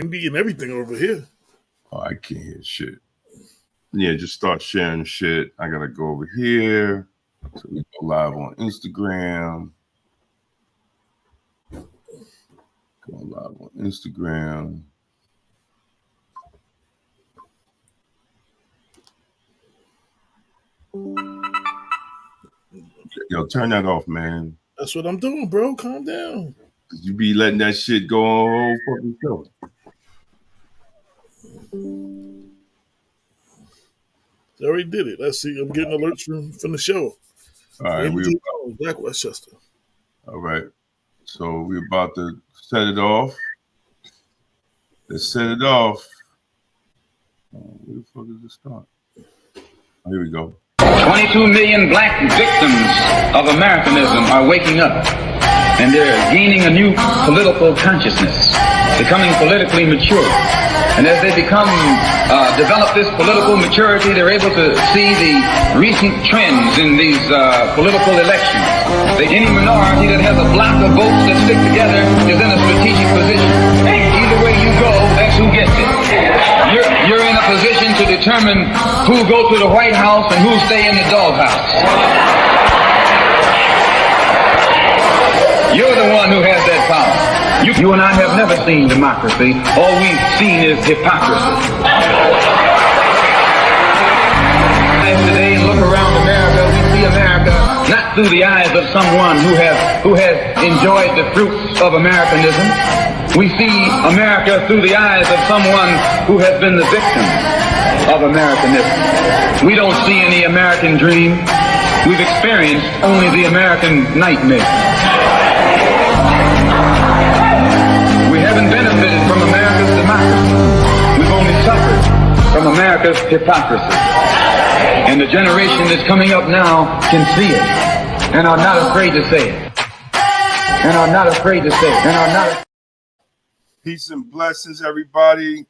Indie and everything over here. Oh, I can't hear shit. Yeah, just start sharing shit. I gotta go over here. So we go live on Instagram. Go live on Instagram. Yo, turn that off, man. That's what I'm doing, bro. Calm down. You be letting that shit go on the whole fucking show. I already did it. Let's see. I'm getting alerts from the show. All right, Black Westchester. All right. So we're about to set it off. Let's set it off. Where the fuck does it start? Oh, here we go. 22 million black victims of Americanism are waking up, and they're gaining a new political consciousness, becoming politically mature. And as they develop this political maturity, they're able to see the recent trends in these political elections. Any minority that has a block of votes that stick together is in a strategic position. Either way you go, that's who gets it. You're in a position to determine who go to the White House and who stay in the doghouse. You're the one who has that power. You and I have never seen democracy. All we've seen is hypocrisy. Today, look around America. We see America not through the eyes of someone who has enjoyed the fruits of Americanism. We see America through the eyes of someone who has been the victim of Americanism. We don't see any American dream. We've experienced only the American nightmare. We haven't benefited from America's democracy. We've only suffered from America's hypocrisy. And the generation that's coming up now can see it and are not afraid to say it. And are not afraid to say it. And are not. Peace and blessings, everybody.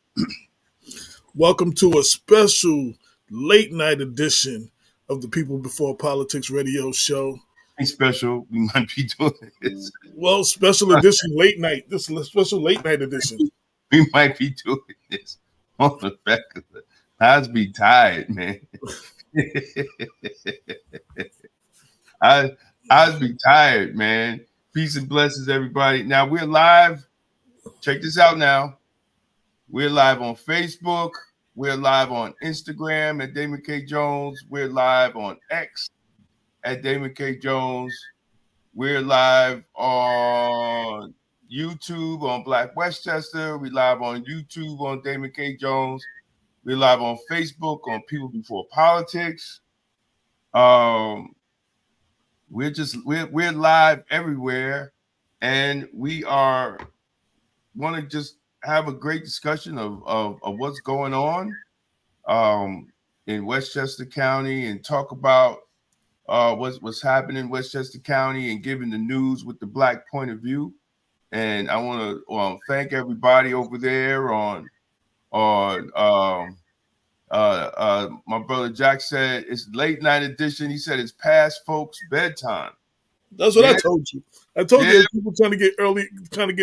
Welcome to a special late night edition of the People Before Politics radio show. Ain't special. We might be doing this. Well, special edition late night. This is a special late night edition. We might be doing this on the back of the. I'd be tired, man. I'd be tired, man. Peace and blessings, everybody. Now we're live. Check this out now. We're live on Facebook. We're live on Instagram at Damon K. Jones. We're live on X at Damon K. Jones. We're live on YouTube on Black Westchester. We're live on YouTube on Damon K. Jones. We're live on Facebook on People Before Politics. We're live everywhere, and we want to just have a great discussion of what's going on in Westchester County and talk about what's happening in Westchester County and giving the news with the Black point of view. And I want to thank everybody over there on my brother Jack said it's late night edition. He said it's past folks' bedtime. That's what I told you. I told you people trying to get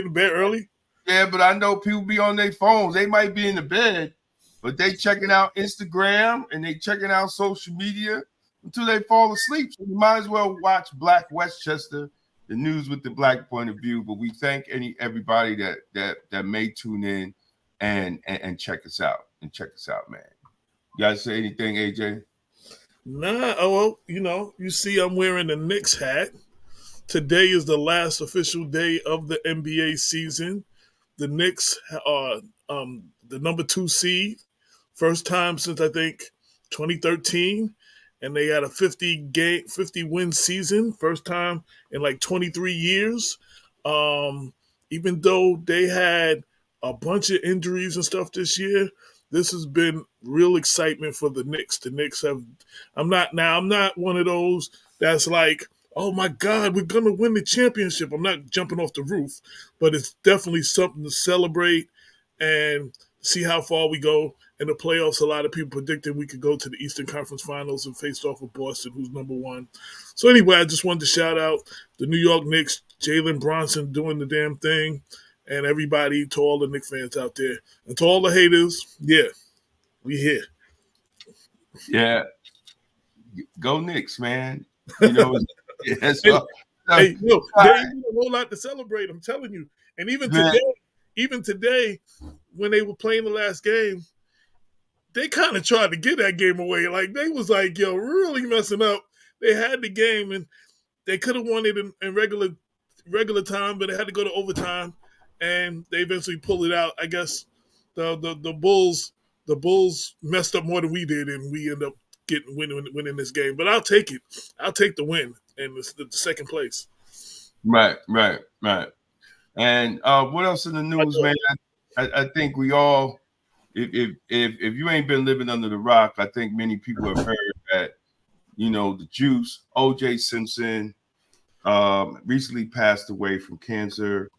in bed early. Yeah, but I know people be on their phones. They might be in the bed, but they checking out Instagram and they checking out social media until they fall asleep. So you might as well watch Black Westchester, the news with the Black point of view. But we thank everybody that may tune in and check us out man. You guys say anything, AJ? Nah. Oh, well, you see, I'm wearing a Knicks hat. Today is the last official day of the NBA season. The Knicks are the number 2 seed, first time since I think 2013, and they had a 50 win season, first time in like 23 years. Even though they had a bunch of injuries and stuff this year, this has been real excitement for the Knicks. The Knicks have. I'm not one of those that's like, oh my God, we're going to win the championship. I'm not jumping off the roof, but it's definitely something to celebrate and see how far we go. In the playoffs, a lot of people predicted we could go to the Eastern Conference Finals and face off with Boston, who's number 1. So anyway, I just wanted to shout out the New York Knicks, Jalen Bronson doing the damn thing. And everybody, to all the Knicks fans out there, and to all the haters, yeah, we here. Yeah, go Knicks, man. You know, yeah, Hey, so, so, hey, no, uh, there ain't a whole lot to celebrate. I'm telling you. And man, even today, when they were playing the last game, they kind of tried to get that game away. Like they was like, yo, really messing up. They had the game and they could have won it in regular time, but they had to go to overtime, and they eventually pulled it out. I guess the Bulls messed up more than we did, and we end up winning this game. But I'll take it. I'll take the win and the second place. right. And what else in the news, man? I think we all, if you ain't been living under the rock, I think many people have heard that, you know, the juice, O.J. Simpson, recently passed away from cancer.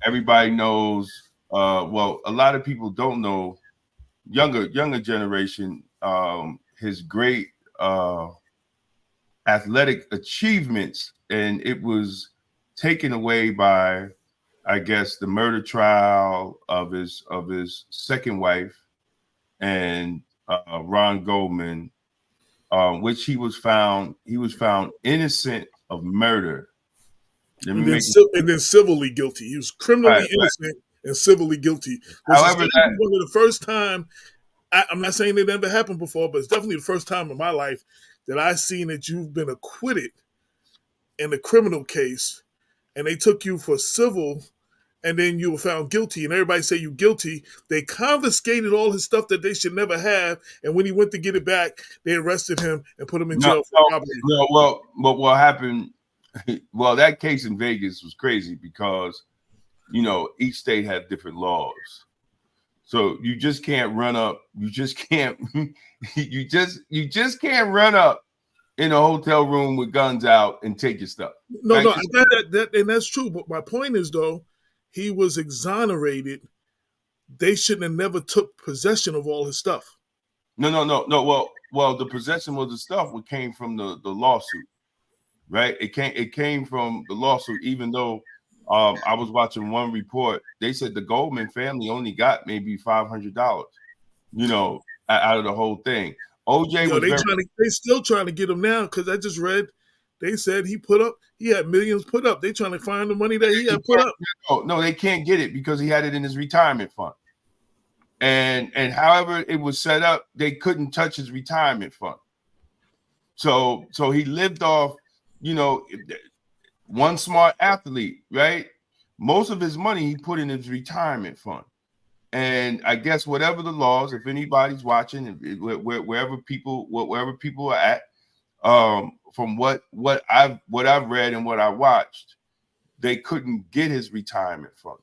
Everybody knows. Well, a lot of people don't know. Younger generation. His great athletic achievements, and it was taken away by, I guess, the murder trial of his second wife and Ron Goldman, which he was found innocent of murder. Let me And then, make it and then civilly guilty. He was criminally right. innocent and civilly guilty, which is However, that one of the first time. I'm not saying it never happened before, but it's definitely the first time in my life that I've seen that you've been acquitted in a criminal case, and they took you for civil, and then you were found guilty, and everybody say you guilty. They confiscated all his stuff that they should never have, and when he went to get it back, they arrested him and put him in jail for robbery. no, well, but what happened? Well, that case in Vegas was crazy because, you know, each state had different laws. So you just can't run up. You just can't. you just can't run up in a hotel room with guns out and take your stuff. No, Like, no, I got that, and that's true. But my point is, though, he was exonerated. They shouldn't have never took possession of all his stuff. no. Well, the possession of the stuff came from the lawsuit, right? It came from the lawsuit. Even though I was watching one report, they said the Goldman family only got maybe $500, you know, out of the whole thing. OJ Yo, was very. they still trying to get him now because I just read they said he had millions put up. They trying to find the money that he had put up. No, they can't get it because he had it in his retirement fund. And however it was set up, they couldn't touch his retirement fund. So he lived off, you know, one smart athlete, right? Most of his money he put in his retirement fund. And I guess whatever the laws, if anybody's watching, wherever people are at, from what I've read and what I watched, they couldn't get his retirement fund.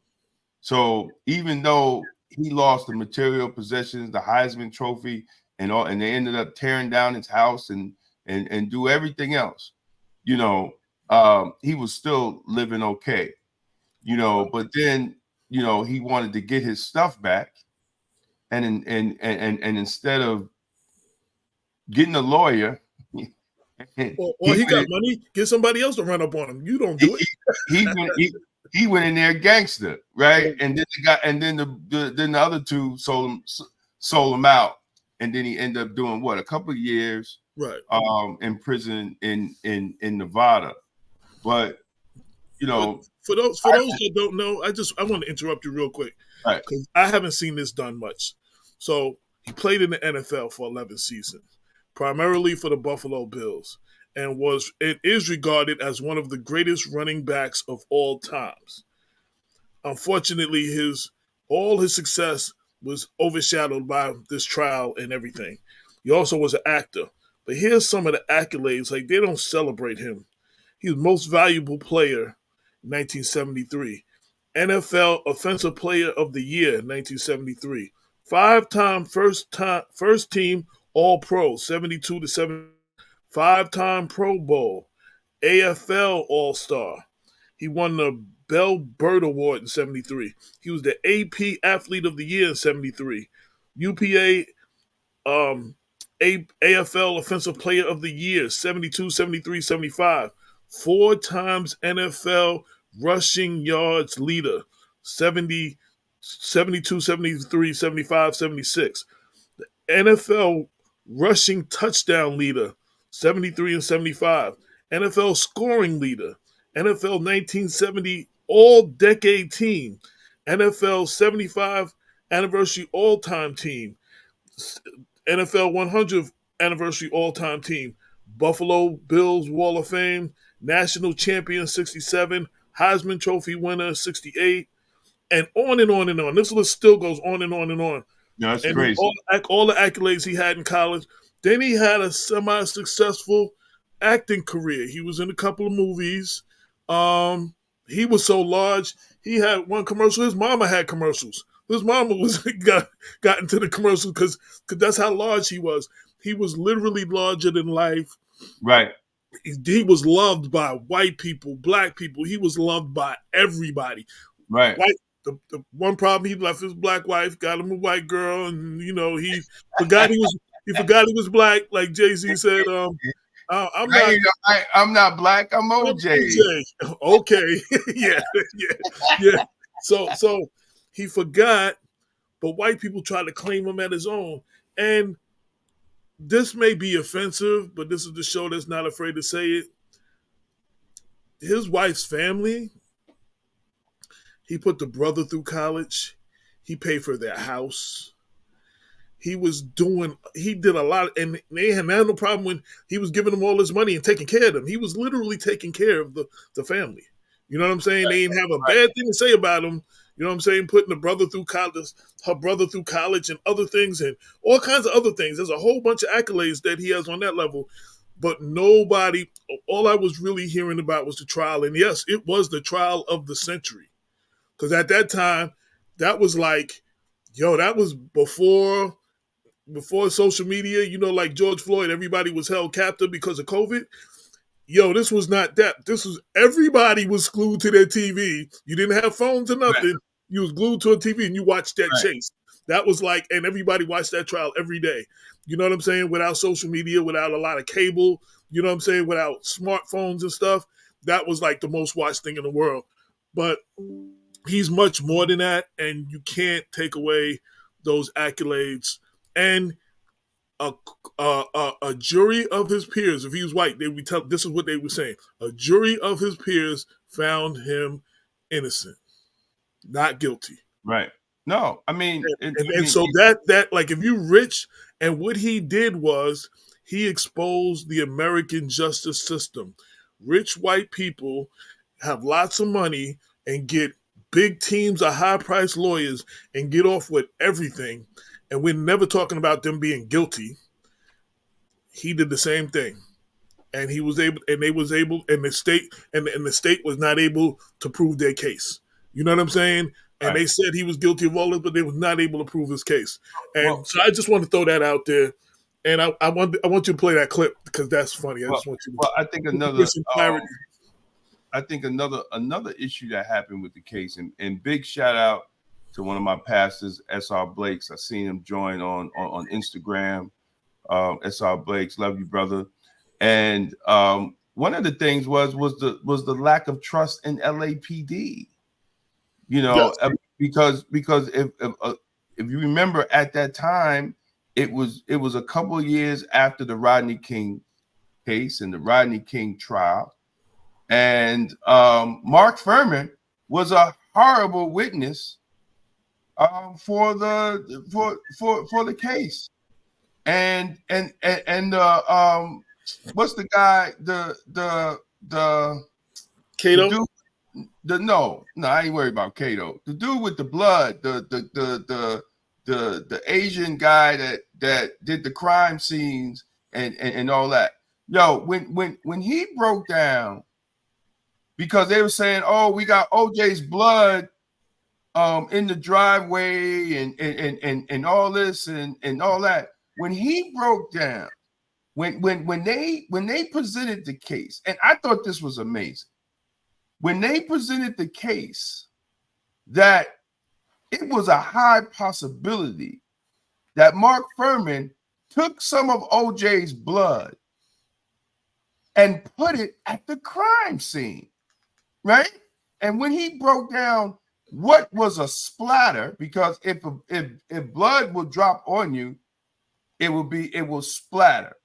So even though he lost the material possessions, the Heisman Trophy, and all, and they ended up tearing down his house and do everything else, you know, he was still living okay, you know. But then, you know, he wanted to get his stuff back, and instead of getting a lawyer, Or he got money, get somebody else to run up on him. You don't do it. He went in there gangster, right? And then the other two sold him out, and then he ended up doing what, a couple of years, right? In prison in Nevada. But you know, but for those that don't know, I want to interrupt you real quick because I haven't seen this done much. So he played in the NFL for 11 seasons, primarily for the Buffalo Bills, and is regarded as one of the greatest running backs of all times. Unfortunately, all his success was overshadowed by this trial and everything. He also was an actor. But here's some of the accolades. Like, they don't celebrate him. He was most valuable player in 1973. NFL Offensive Player of the Year in 1973. Five-time first team All-Pro, 72 to 7. Five-time Pro Bowl. AFL All-Star. He won the Bell Bird Award in 73. He was the AP Athlete of the Year in 73. UPA AFL Offensive Player of the Year, 72, 73, 75. Four times NFL rushing yards leader, 70, 72, 73, 75, 76. NFL rushing touchdown leader, 73 and 75. NFL scoring leader, NFL 1970 all decade team, NFL 75 anniversary all time team, NFL 100th anniversary all time team, Buffalo Bills Wall of Fame, national champion 67, Heisman Trophy winner 68, and on and on and on. This list still goes on and on and on. No, that's And then crazy. all the accolades he had in college. Then he had a semi-successful acting career. He was in a couple of movies. Um, he was so large. He had one commercial. His mama had commercials. His mama was got into the commercials because that's how large he was. He was literally larger than life. Right. He was loved by white people, black people. He was loved by everybody. Right. White. The one problem he left his black wife, got him a white girl, and he forgot he was black. Like Jay-Z said, I'm not black. I'm I'm OJ. OJ. Okay, yeah, yeah. So he forgot, but white people tried to claim him at his own, and this may be offensive, but this is the show that's not afraid to say it. His wife's family. He put the brother through college. He paid for their house. He did a lot, and they had no problem when he was giving them all his money and taking care of them. He was literally taking care of the family. You know what I'm saying? They didn't have a bad thing to say about him. You know what I'm saying? Putting the brother through college, her brother through college, and other things, and all kinds of other things. There's a whole bunch of accolades that he has on that level. But nobody, all I was really hearing about was the trial. And yes, it was the trial of the century. Because at that time, that was like, that was before social media. Like George Floyd, everybody was held captive because of COVID. This was not that. This was everybody was glued to their TV. You didn't have phones or nothing. Right. You was glued to a TV and you watched that chase. That was like, and everybody watched that trial every day. You know what I'm saying? Without social media, without a lot of cable, you know what I'm saying? Without smartphones and stuff, that was like the most watched thing in the world. But he's much more than that, and you can't take away those accolades. And a jury of his peers, if he was white, they would tell. This is what they were saying: a jury of his peers found him innocent, not guilty. Right. No, I mean, so that like if you rich, and what he did was he exposed the American justice system. Rich white people have lots of money and get big teams of high-priced lawyers and get off with everything, and we're never talking about them being guilty. He did the same thing, and he was able, and they was able, and the state was not able to prove their case. You know what I'm saying? And they said he was guilty of all this, but they was not able to prove his case. And so I just want to throw that out there, and I want you to play that clip because that's funny. I just want you to. Well, I think another. I think another issue that happened with the case, and big shout out to one of my pastors, S.R. Blakes. I seen him join on Instagram. S.R. Blakes, love you, brother. And one of the things was the lack of trust in LAPD. Yes. Because if you remember at that time, it was a couple of years after the Rodney King case and the Rodney King trial. And Mark Furman was a horrible witness for the case. And what's the guy the Cato? No, I ain't worried about Cato. The dude with the blood, the Asian guy that did the crime scenes and all that. Yo, when he broke down, because they were saying, oh, we got OJ's blood in the driveway and all this and all that. When he broke down, when they presented the case, and I thought this was amazing. When they presented the case that it was a high possibility that Mark Furman took some of OJ's blood and put it at the crime scene, right? And when he broke down what was a splatter, because if blood will drop on you, it will splatter.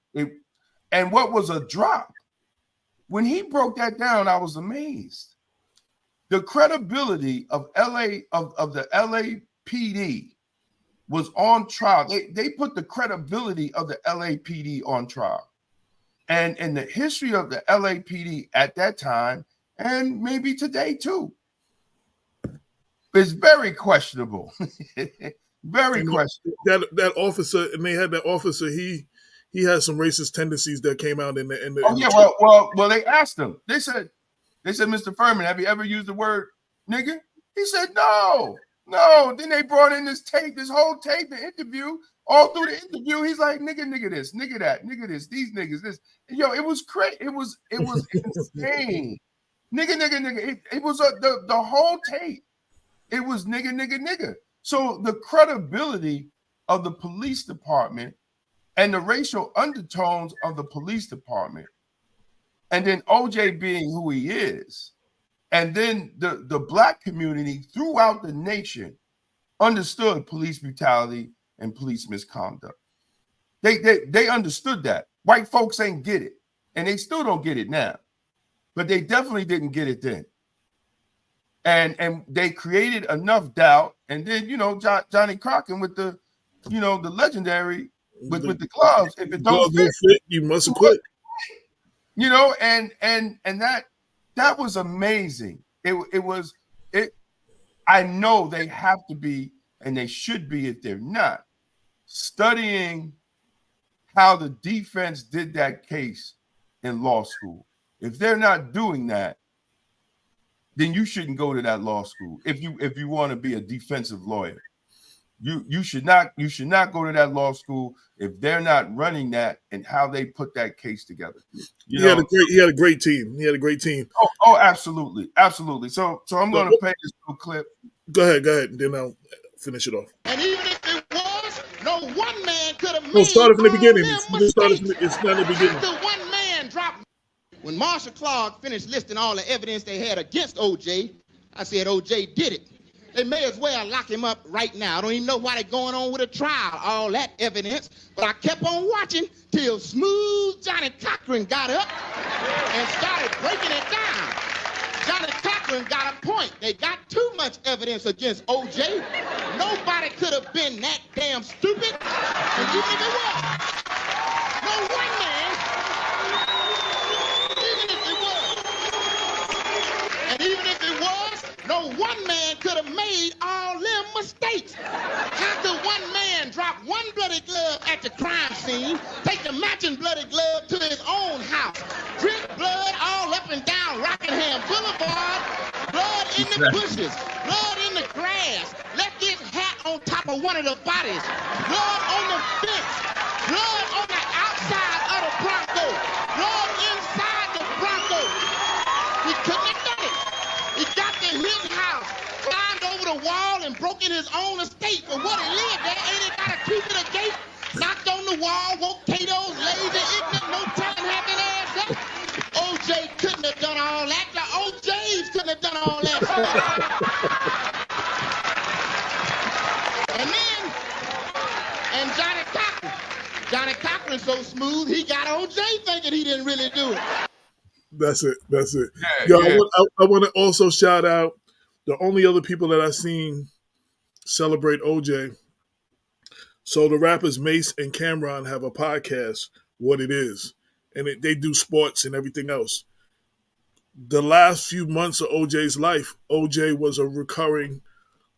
And what was a drop? When he broke that down, I was amazed. The credibility of the LAPD was on trial. They put the credibility of the LAPD on trial. And in the history of the LAPD at that time, and maybe today too, is very questionable. Very questionable. That officer, and they had that officer, he had some racist tendencies that came out in the Oh yeah, well, they asked him. They said, Mr. Furman, have you ever used the word nigger? He said, no. Then they brought in this whole tape, the interview. All through the interview, he's like, nigga this, nigga that, nigga this, these niggas, this. Yo, it was crazy. It was insane. Nigga. It was the whole tape. It was nigga. So the credibility of the police department and the racial undertones of the police department, and then OJ being who he is, and then the black community throughout the nation understood police brutality and police misconduct. They understood that. White folks ain't get it, and they still don't get it now, but they definitely didn't get it then. And they created enough doubt, and then Johnny Crockett with the the legendary with the gloves. If it don't fit, you must quit. And that was amazing. I know they have to be, and they should be if they're not, studying how the defense did that case in law school. If they're not doing that, then you shouldn't go to that law school. If you want to be a defensive lawyer, you should not go to that law school if they're not running that and how they put that case together. He had a great team. Oh, absolutely. So I'm going to play this little clip. Go ahead, and then I'll finish it off. And even if it was, no one man could have made. No, start it from the beginning. It's not the beginning. After one man dropped. When Marshall Clark finished listing all the evidence they had against OJ, I said OJ did it. They may as well lock him up right now. I don't even know why they're going on with a trial, all that evidence. But I kept on watching till smooth Johnny Cochran got up and started breaking it down. Johnny Cochran got a point. They got too much evidence against OJ. Nobody could have been that damn stupid. And even if it was, no one man, even if it was, and even if it was, no one man could have made all them mistakes. How could one man drop one bloody glove at the crime scene, take the matching bloody glove to his own house, drip blood all up and down Rockingham Boulevard, blood in the bushes, blood in the grass, left his hat on top of one of the bodies, blood on the fence, blood on the outside of the Bronco, blood inside the Bronco. He couldn't have done it. He got to his house, climbed over the wall and broke in his own estate for what he lived there. Ain't it got a key to the gate? Knocked on the wall, woke Cato's lazy, ignorant, no telling having ass up. OJ couldn't have done all that. The OJs couldn't have done all that. And Johnny Cochran so smooth, he got OJ thinking he didn't really do it. That's it. Yeah, I want to also shout out the only other people that I've seen celebrate OJ. So the rappers Mace and Cameron have a podcast, What It Is, and they do sports and everything else. The last few months of OJ's life, OJ was a recurring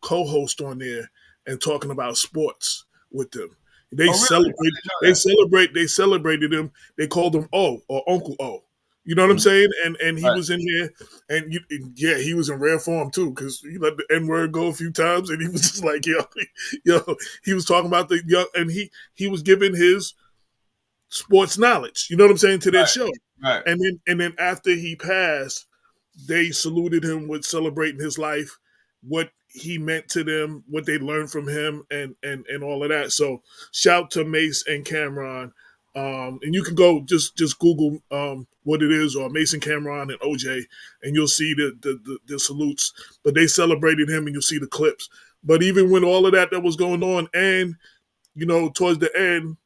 co-host on there and talking about sports with them. They celebrated him. They called him O or Uncle O. You know what I'm saying? And he was in here, and he was in rare form too, because he let the N-word go a few times, and he was just like, yo, he was talking about the young, and he was giving his sports knowledge. You know what I'm saying to their show, right? And then after he passed, they saluted him with celebrating his life, what he meant to them, what they learned from him, and all of that. So shout to Mace and Cameron And you can go just Google what it is, or Mason Cameron and OJ, and you'll see the salutes. But they celebrated him, and you'll see the clips. But even with all of that was going on, and towards the end,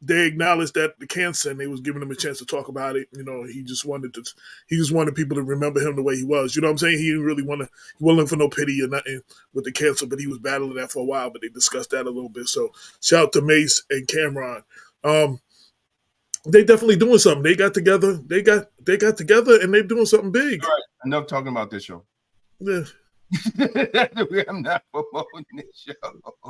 they acknowledged that the cancer, and they was giving him a chance to talk about it. He just wanted people to remember him the way he was. You know what I'm saying? He didn't really he wasn't for no pity or nothing with the cancer, but he was battling that for a while. But they discussed that a little bit. So shout out to Mace and Cameron. They definitely doing something. They got together. They got together, and they're doing something big. All right, enough talking about this show. Yeah. I'm not promoting this show.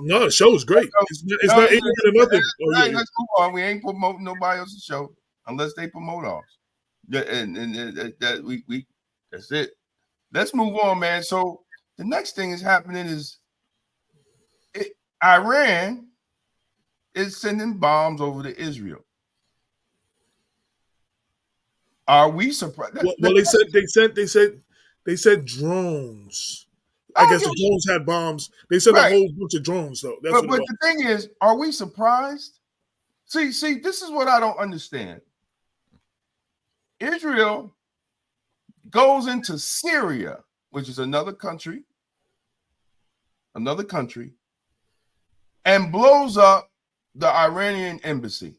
No, the show is great. It's not anything or nothing. Right, let's move on. We ain't promoting nobody else's show unless they promote ours. And that we that's it. Let's move on, man. So the next thing is happening is Iran is sending bombs over to Israel. Are we surprised? Well, they said drones. I guess the drones had bombs. They said a whole bunch of drones, though. But the thing is, are we surprised? See, this is what I don't understand. Israel goes into Syria, which is another country, and blows up the Iranian embassy.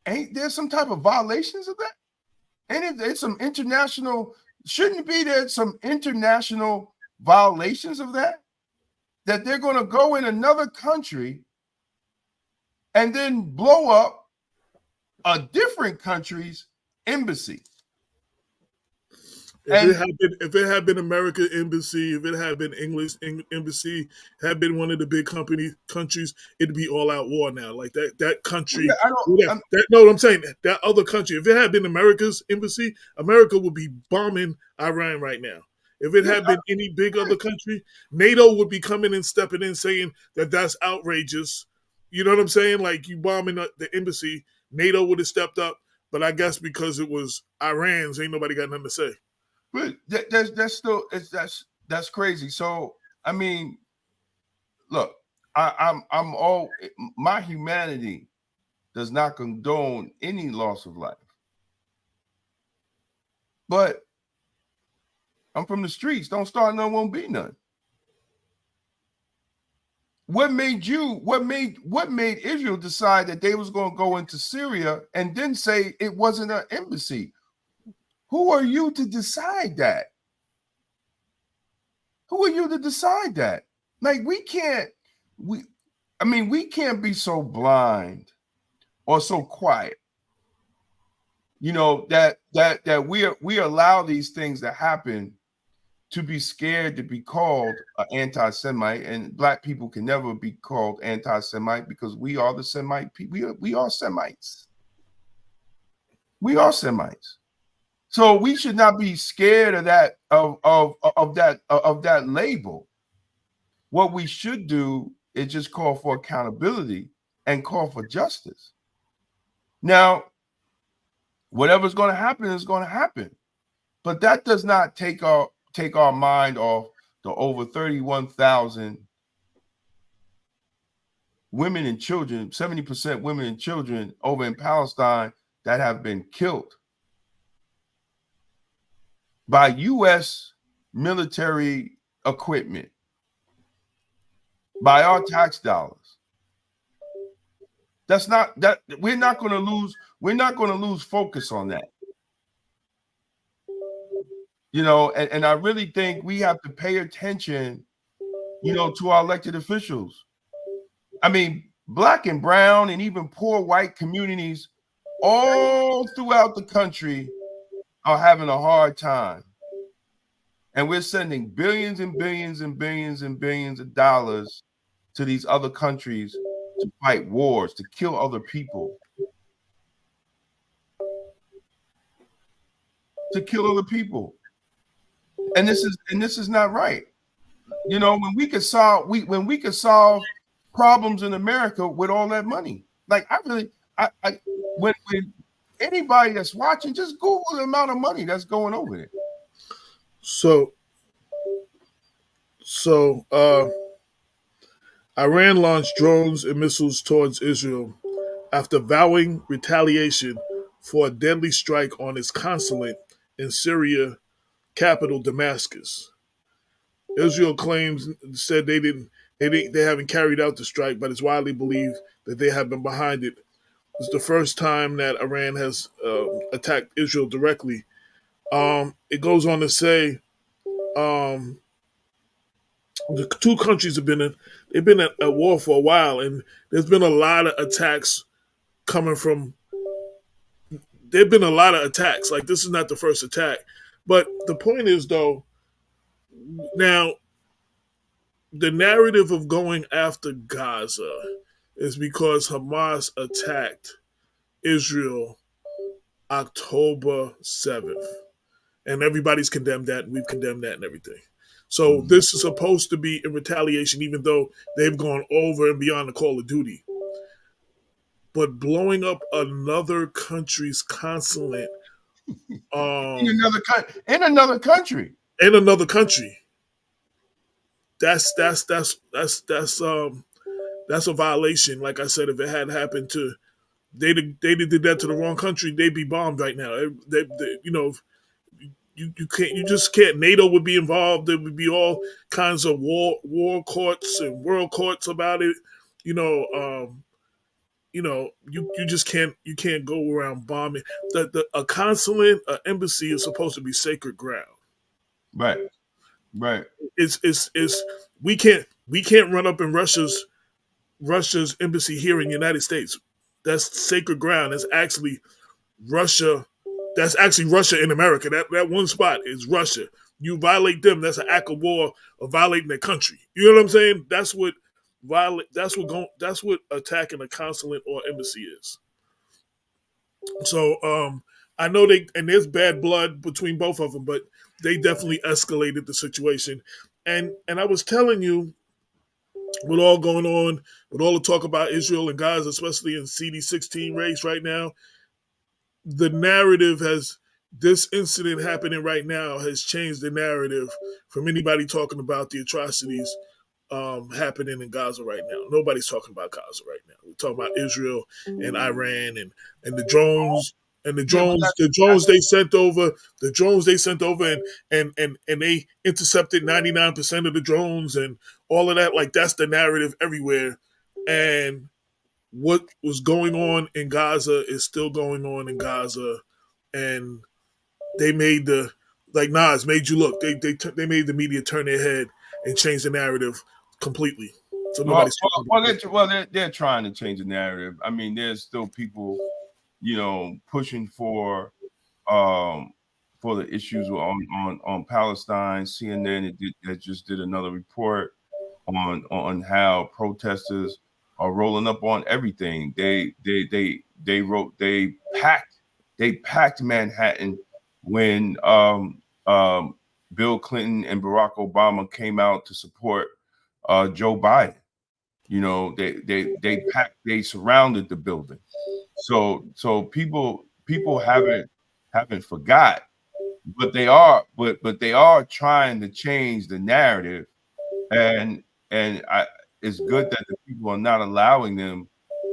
Ain't there some type of violations of that? Ain't there some international? Shouldn't be there some international violations of that? That they're going to go in another country and then blow up a different country's embassy. If it had been American embassy, if it had been English embassy, had been one of the big countries, it'd be all out war now. Like that country. Yeah, no, I'm saying that other country. If it had been America's embassy, America would be bombing Iran right now. If it had been any big other country, NATO would be coming and stepping in, saying that that's outrageous. You know what I'm saying? Like, you bombing the embassy, NATO would have stepped up. But I guess because it was Iran's, ain't nobody got nothing to say. But that's crazy. So I mean, look, my humanity does not condone any loss of life, but I'm from the streets. Don't start none, won't be none. What made Israel decide that they was going to go into Syria and then say it wasn't an embassy? Who are you to decide that? Who are you to decide that? Like, we can't be so blind or so quiet, that we allow these things to happen, to be scared to be called an anti-Semite, and Black people can never be called anti-Semite because we are the Semite people. We are Semites. We are Semites. So we should not be scared of that that label. What we should do is just call for accountability and call for justice. Now, whatever's going to happen is going to happen, but that does not take our mind off the over 31,000 women and children, 70% women and children over in Palestine that have been killed by U.S. military equipment, by our tax dollars. We're not going to lose focus on that. And I really think we have to pay attention, to our elected officials. I mean, Black and brown and even poor white communities all throughout the country are having a hard time. And we're sending billions and billions and billions and billions of dollars to these other countries to fight wars, to kill other people. And this is not right. When we could solve problems in America with all that money. Like, when anybody that's watching, just Google the amount of money that's going over there. Iran launched drones and missiles towards Israel after vowing retaliation for a deadly strike on its consulate in Syria capital Damascus. Israel claims said they haven't carried out the strike, but it's widely believed that they have been behind it. It's the first time that Iran has attacked Israel directly. It goes on to say um, the two countries they've been at war for a while, and there's been a lot of attacks coming from. There've been a lot of attacks. Like this is not the first attack, but the point is though. Now the narrative of going after Gaza is because Hamas attacked Israel October 7th. And everybody's condemned that, and we've condemned that and everything. So this is supposed to be in retaliation, even though they've gone over and beyond the call of duty. But blowing up another country's consulate in another country. in another country, that's a violation. Like I said, if it had happened to they did that to the wrong country, they'd be bombed right now. You can't, you just can't. NATO would be involved. There would be all kinds of war courts and world courts about it. You know, you just can't go around bombing. A consulate, an embassy is supposed to be sacred ground. Right. Right. It's we can't run up in Russia's embassy here in the United States. That's sacred ground. Russia. That's actually Russia in America. That one spot is Russia. You violate them, that's an act of war of violating their country. You know what I'm saying? That's what attacking a consulate or embassy is. So I know there's bad blood between both of them, but they definitely escalated the situation. And I was telling you, with all going on, with all the talk about Israel and Gaza, especially in CD16 race right now, the narrative has this incident happening right now has changed the narrative from anybody talking about the atrocities happening in Gaza right now. Nobody's talking about Gaza right now. We're talking about Israel and Iran and the drones and the drones they sent over and they intercepted 99% of the drones and all of that. Like that's the narrative everywhere. And what was going on in Gaza is still going on in Gaza, and they made Nas made you look. They made the media turn their head and change the narrative completely. So nobody's they're trying to change the narrative. I mean, there's still people, pushing for the issues on Palestine. CNN just did another report on how protesters are rolling up on everything. They packed Manhattan when Bill Clinton and Barack Obama came out to support Joe Biden. They surrounded the building. So people haven't forgot, but they are trying to change the narrative, and it's good that the people are not allowing them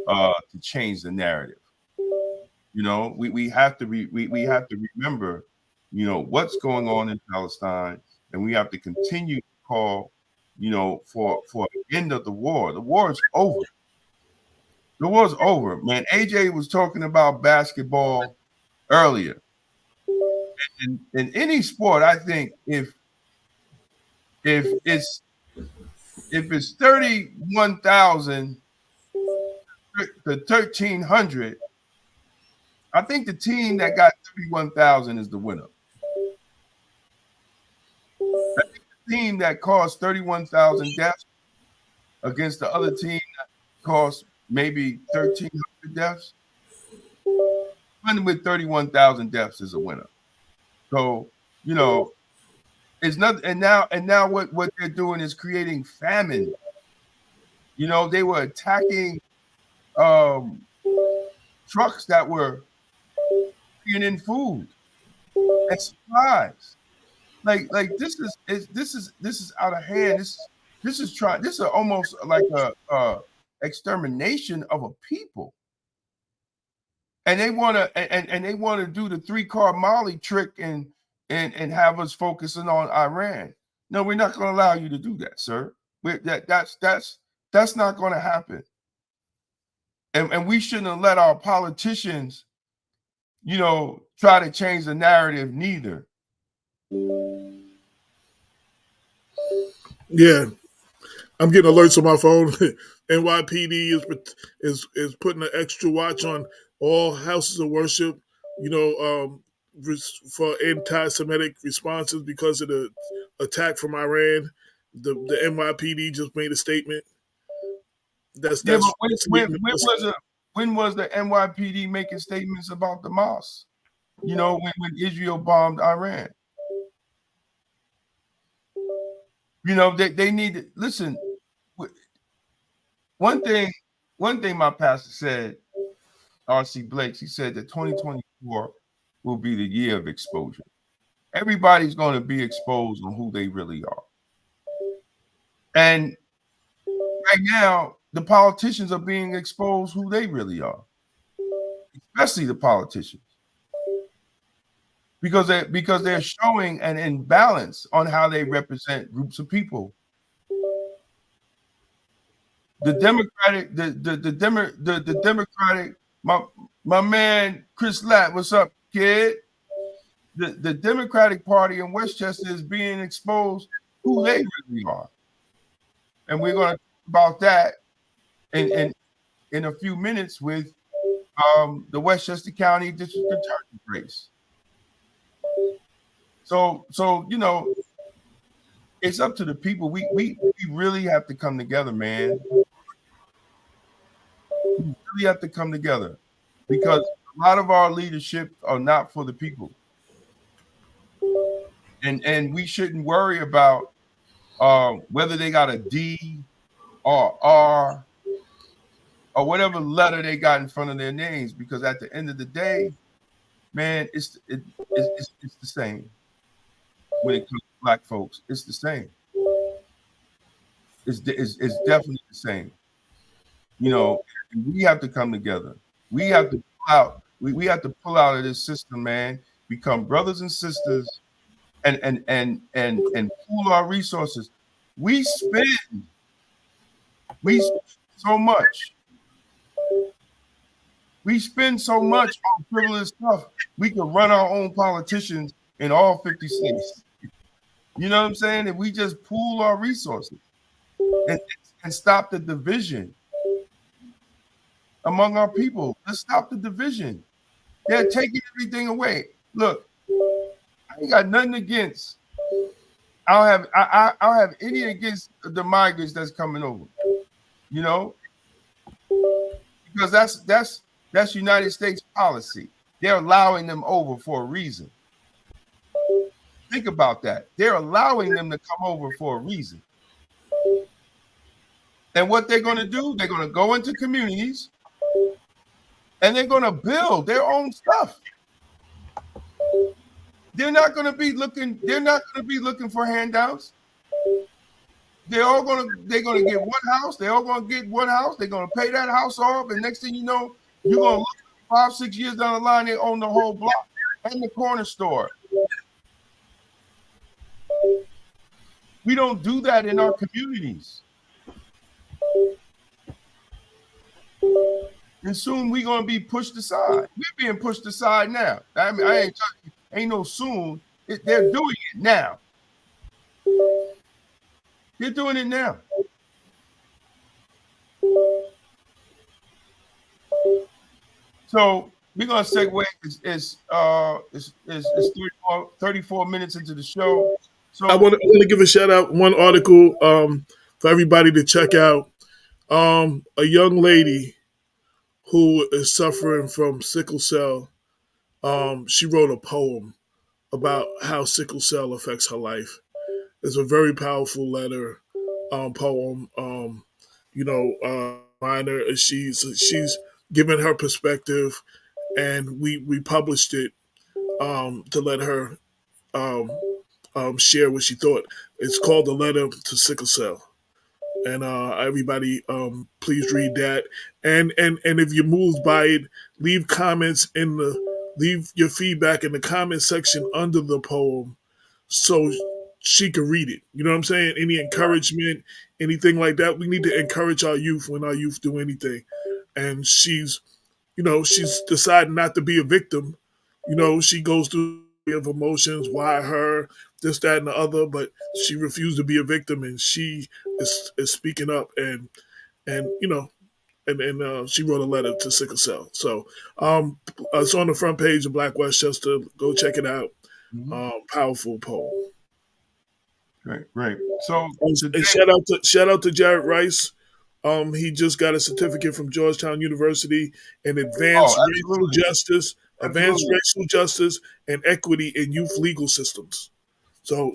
to change the narrative. We have to remember, what's going on in Palestine, and we have to continue to call, for the end of the war. The war is over. The war's over, man. AJ was talking about basketball earlier. In any sport, I think if it's 31,000 to 1,300, I think the team that got 31,000 is the winner. I think the team that caused 31,000 deaths against the other team that caused maybe 1,300 deaths, one with 31,000 deaths is a winner. So, it's not, and now what they're doing is creating famine. They were attacking trucks that were bringing in food and supplies. Like this is out of hand. This is almost like a extermination of a people. And they want to and they want to do the 3-card Molly trick and have us focusing on Iran. No, we're not going to allow you to do that, sir. That's not going to happen. And we shouldn't have let our politicians, try to change the narrative neither. Yeah, I'm getting alerts on my phone. NYPD is putting an extra watch on all houses of worship. You know, for anti-Semitic responses because of the attack from Iran. The NYPD just made a statement. Yeah, but That's getting when was the NYPD making statements about the mosque? When Israel bombed Iran. They need to listen. One thing my pastor said, R.C. Blakes, he said that 2024 will be the year of exposure. Everybody's going to be exposed on who they really are. And right now, the politicians are being exposed who they really are, especially the politicians, because they're showing an imbalance on how they represent groups of people. The Democratic, my man Chris Latt, what's up, kid? The Democratic Party in Westchester is being exposed who they really are, and we're going to talk about that in a few minutes with the Westchester County District Attorney race. So it's up to the people. We really have to come together, man. We really have to come together because a lot of our leadership are not for the people. And we shouldn't worry about whether they got a D or R or whatever letter they got in front of their names, because at the end of the day, man, it's the same. When it comes to Black folks, it's the same. It's definitely the same. We have to come together. We have to pull out. We have to pull out of this system, man. Become brothers and sisters, and pool our resources. We spend so much. We spend so much on frivolous stuff. We can run our own politicians in all 50 states. You know what I'm saying? If we just pool our resources and stop the division among our people. Let's stop the division. They're taking everything away. Look, I ain't got nothing against. I don't have any against the migrants that's coming over. Because that's United States policy. They're allowing them over for a reason. Think about that. They're allowing them to come over for a reason. And what they're going to do, they're going to go into communities and they're going to build their own stuff. They're not going to be looking for handouts. They're going to get one house. They're all going to get one house. They're going to pay that house off. And next thing you know, you're going to look 5-6 years down the line, they own the whole block and the corner store. We don't do that in our communities. And soon we're going to be pushed aside. We're being pushed aside now. I mean, ain't no soon. They're doing it now. They're doing it now. So we're going to segue. It's 34 minutes into the show. So I want to give a shout out. One article for everybody to check out. A young lady who is suffering from sickle cell. She wrote a poem about how sickle cell affects her life. It's a very powerful letter, poem. Minor. She's given her perspective, and we published it to let her share what she thought. It's called "The Letter to Sickle Cell." And everybody, please read that. And if you're moved by it, leave comments in the leave your feedback in the comment section under the poem, so she can read it. You know what I'm saying? Any encouragement, anything like that. We need to encourage our youth when our youth do anything. And she's decided not to be a victim. She goes through of emotions, why her, this, that, and the other, but she refused to be a victim, and she is speaking up, and she wrote a letter to sickle cell. So it's on the front page of Black Westchester. Go check it out. Mhm. Powerful poem. Great, great. So And today, shout out to Jared Rice. He just got a certificate from Georgetown University in oh, absolutely, advanced absolutely. racial justice, and equity in youth legal systems. So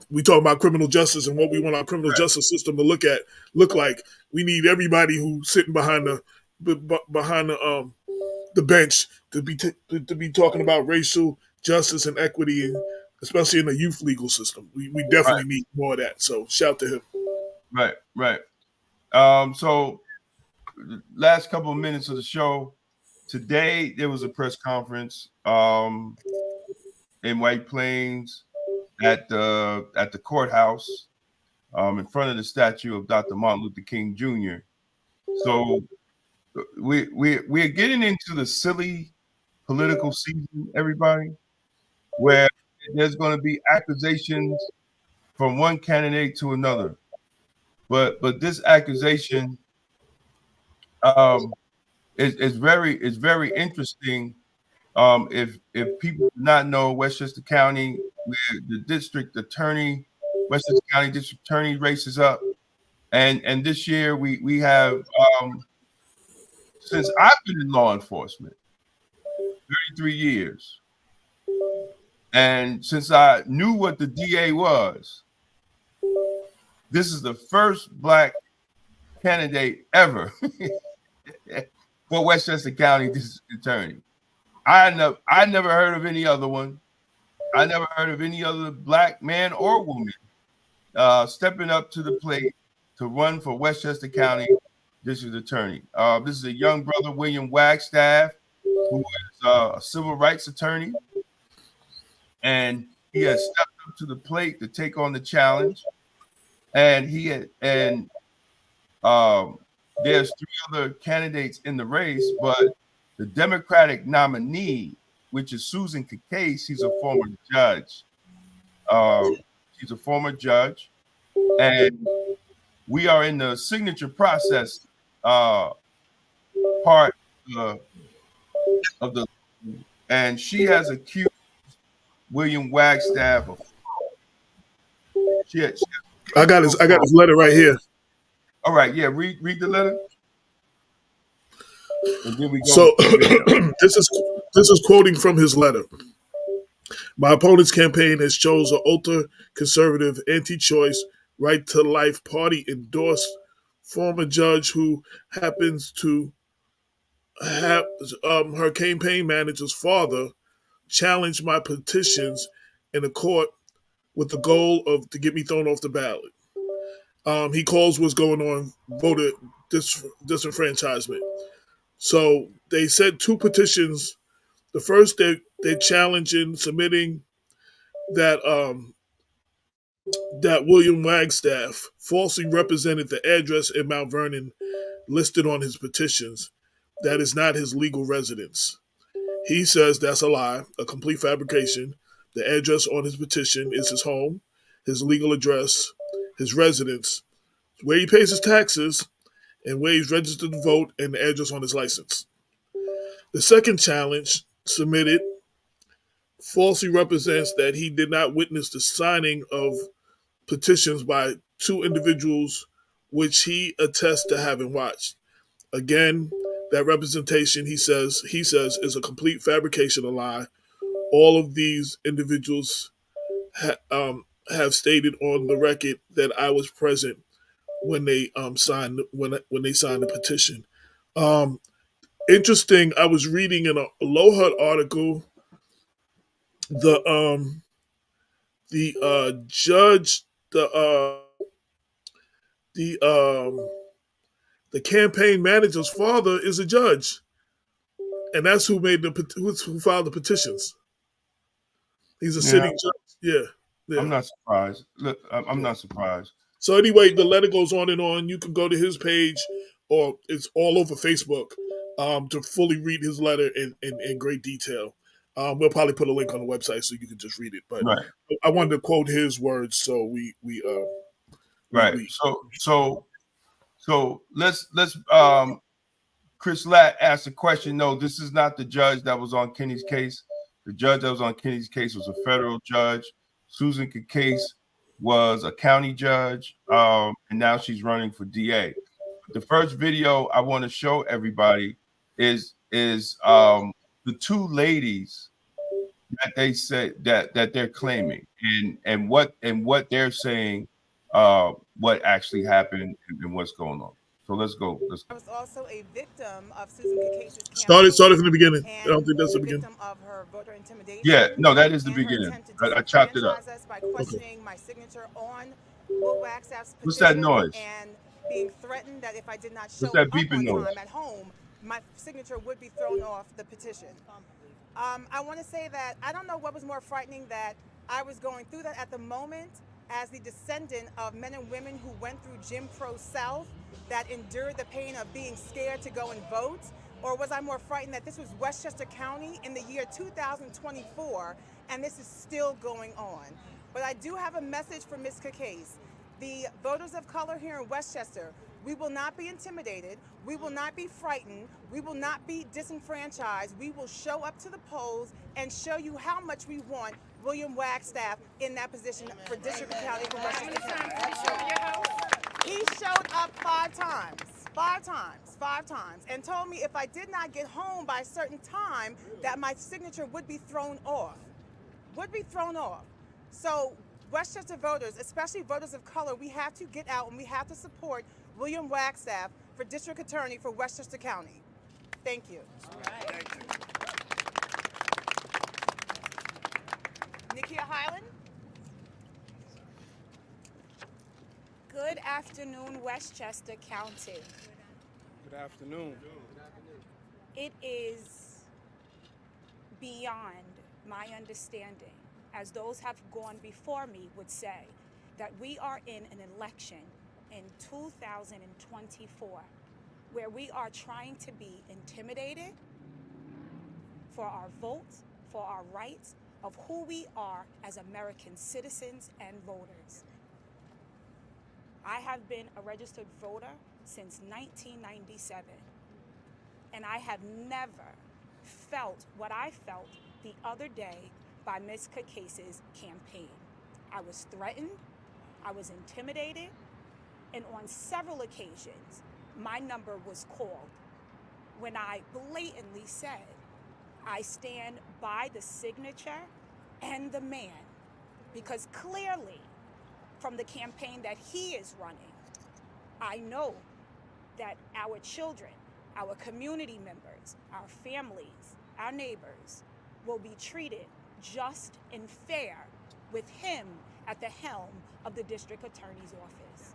we talk about criminal justice and what we want our criminal Right, justice system to look like. We need everybody who's sitting behind the bench to be talking about racial justice and equity, especially in the youth legal system. We right, definitely need more of that. So shout to him. right, right. So last couple of minutes of the show. Today there was a press conference in White Plains at the courthouse in front of the statue of Dr. Martin Luther King Jr. So we're getting into the silly political season, everybody, where there's going to be accusations from one candidate to another. But this accusation um, is very interesting. If people do not know, Westchester County, where the district attorney, Westchester County district attorney race is up, and this year we have since I've been in law enforcement, 33 years, and since I knew what the DA was, this is the first black candidate ever for Westchester County district attorney. I never heard of any other one. I never heard of any other black man or woman stepping up to the plate to run for Westchester County District Attorney. This is a young brother, William Wagstaff, who is a civil rights attorney, and he has stepped up to the plate to take on the challenge. And there's three other candidates in the race, but the Democratic nominee, which is Susan Case, she's a former judge. She's a former judge, and we are in the signature process part of the, and she has accused William Wagstaff of she I got his letter right here. all right, yeah, read the letter, and then we go So into the video. this is quoting from his letter. My opponent's campaign has chose an ultra conservative, anti-choice, right to life party endorsed former judge who happens to have her campaign manager's father challenge my petitions in a court with the goal of to get me thrown off the ballot. He calls what's going on voter disenfranchisement. So they said two petitions. The first, they're challenging submitting that that William Wagstaff falsely represented the address in Mount Vernon listed on his petitions. That is not his legal residence. He says that's a lie, a complete fabrication. The address on his petition is his home, his legal address, his residence, where he pays his taxes, and where he's registered to vote, and the address on his license. The second challenge submitted falsely represents that he did not witness the signing of petitions by two individuals which he attests to having watched. Again, that representation he says is a complete fabrication, a lie. All of these individuals have stated on the record that I was present when they signed when they signed the petition. Um, Interesting. I was reading in a Lohut article the judge the the um, the campaign manager's father is a judge, and that's who filed the petitions. He's a Yeah, sitting judge. Yeah, I'm yeah. not surprised. Look, I'm Yeah. not surprised. So anyway, the letter goes on and on. You can go to his page, or it's all over Facebook, to fully read his letter in great detail. We'll probably put a link on the website so you can just read it. But Right, I wanted to quote his words, so right. we So let's Chris Latt asked a question. No, this is not the judge that was on Kenny's case. The judge that was on Kenny's case was a federal judge. Susan Case was a county judge, and now she's running for DA. The first video I want to show everybody is the two ladies that they say that they're claiming, and what they're saying, what actually happened and what's going on. So let's go. I was also a victim of Susan Case's started campaign from the beginning. I and don't think that's a the beginning. victim of her voter Yeah, intimidation no, that is the and her beginning. attempt to I chopped it up. disenfranchise us by Okay. questioning my signature on Will Wagstaff's What's that petition noise? and being threatened that if I did not What's show that up beeping on noise? time at home, my signature would be thrown off the petition. I want to say that I don't know what was more frightening, that I was going through that at the moment as the descendant of men and women who went through Jim Crow South, that endured the pain of being scared to go and vote, or was I more frightened that this was Westchester County in the year 2024 and this is still going on? But I do have a message for Ms. Case. The voters of color here in Westchester, we will not be intimidated. We will not be frightened. We will not be disenfranchised. We will show up to the polls and show you how much we want William Wagstaff in that position for District County for Westchester County. He showed up five times, and told me if I did not get home by a certain time, that my signature would be thrown off. So Westchester voters, especially voters of color, we have to get out and we have to support William Wagstaff for District Attorney for Westchester County. Thank you. Nikia Highland. Good afternoon, Westchester County. Good afternoon. It is beyond my understanding, as those have gone before me would say, that we are in an election in 2024 where we are trying to be intimidated for our votes, for our rights of who we are as American citizens and voters. I have been a registered voter since 1997, and I have never felt what I felt the other day by Ms. Case's campaign. I was threatened, I was intimidated, and on several occasions, my number was called when I blatantly said, I stand by the signature and the man, because clearly, from the campaign that he is running, I know that our children, our community members, our families, our neighbors will be treated just and fair with him at the helm of the district attorney's office.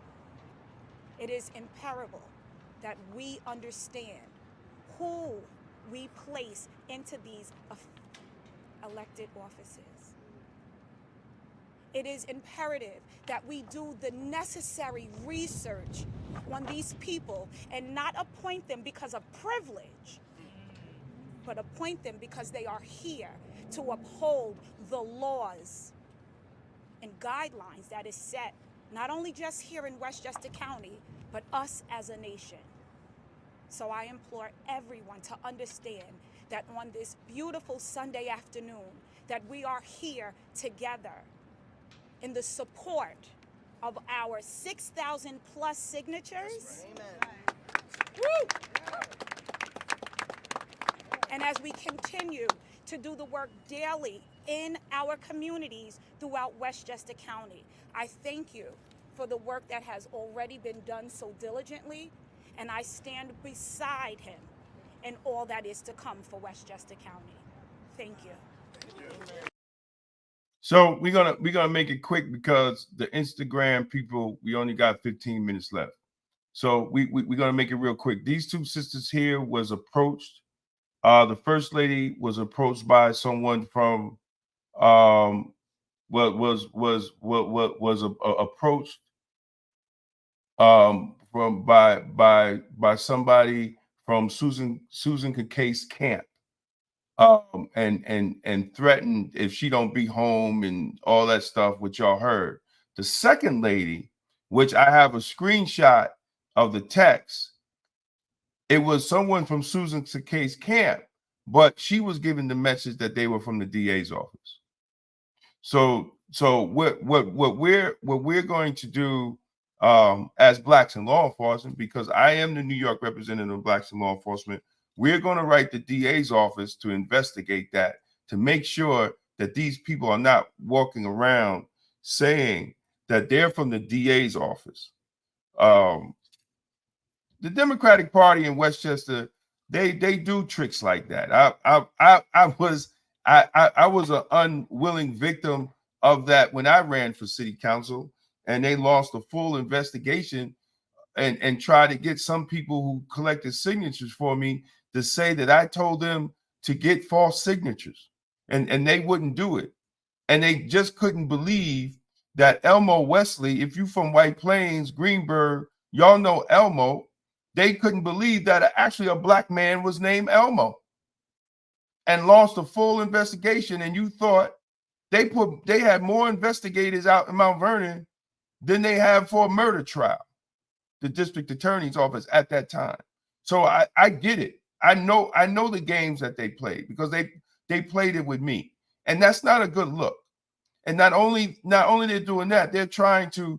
It is imperative that we understand who we place into these elected offices. It is imperative that we do the necessary research on these people and not appoint them because of privilege, but appoint them because they are here to uphold the laws and guidelines that is set, not only just here in Westchester County, but us as a nation. So I implore everyone to understand that on this beautiful Sunday afternoon, that we are here together in the support of our 6,000 plus signatures. Amen. Woo! And as we continue to do the work daily in our communities throughout Westchester County, I thank you for the work that has already been done so diligently, and I stand beside him in all that is to come for Westchester County. Thank you. So we're gonna make it quick because the Instagram people, we only got 15 minutes left. So we're gonna make it real quick. These two sisters here was approached. The first lady was approached by someone from approached from by somebody from Susan Kaka's camp, and threatened if she don't be home and all that stuff, which y'all heard. The second lady, which I have a screenshot of the text, it was someone from Susan Kaka's camp, but she was given the message that they were from the DA's office. So what we're going to do as Blacks in law enforcement, because I am the New York representative of Blacks in law enforcement, we're going to write the DA's office to investigate that, to make sure that these people are not walking around saying that they're from the DA's office. The Democratic Party in Westchester, they do tricks like that. I was an unwilling victim of that when I ran for city council, and they lost a full investigation and tried to get some people who collected signatures for me to say that I told them to get false signatures, and they wouldn't do it. And they just couldn't believe that Elmo Wesley, if you from White Plains, Greenberg, y'all know Elmo, they couldn't believe that actually a Black man was named Elmo, and lost a full investigation. And you thought they had more investigators out in Mount Vernon than they have for a murder trial, the district attorney's office at that time. So I get it. I know the games that they played, because they played it with me, and that's not a good look. And not only they're doing that, they're trying to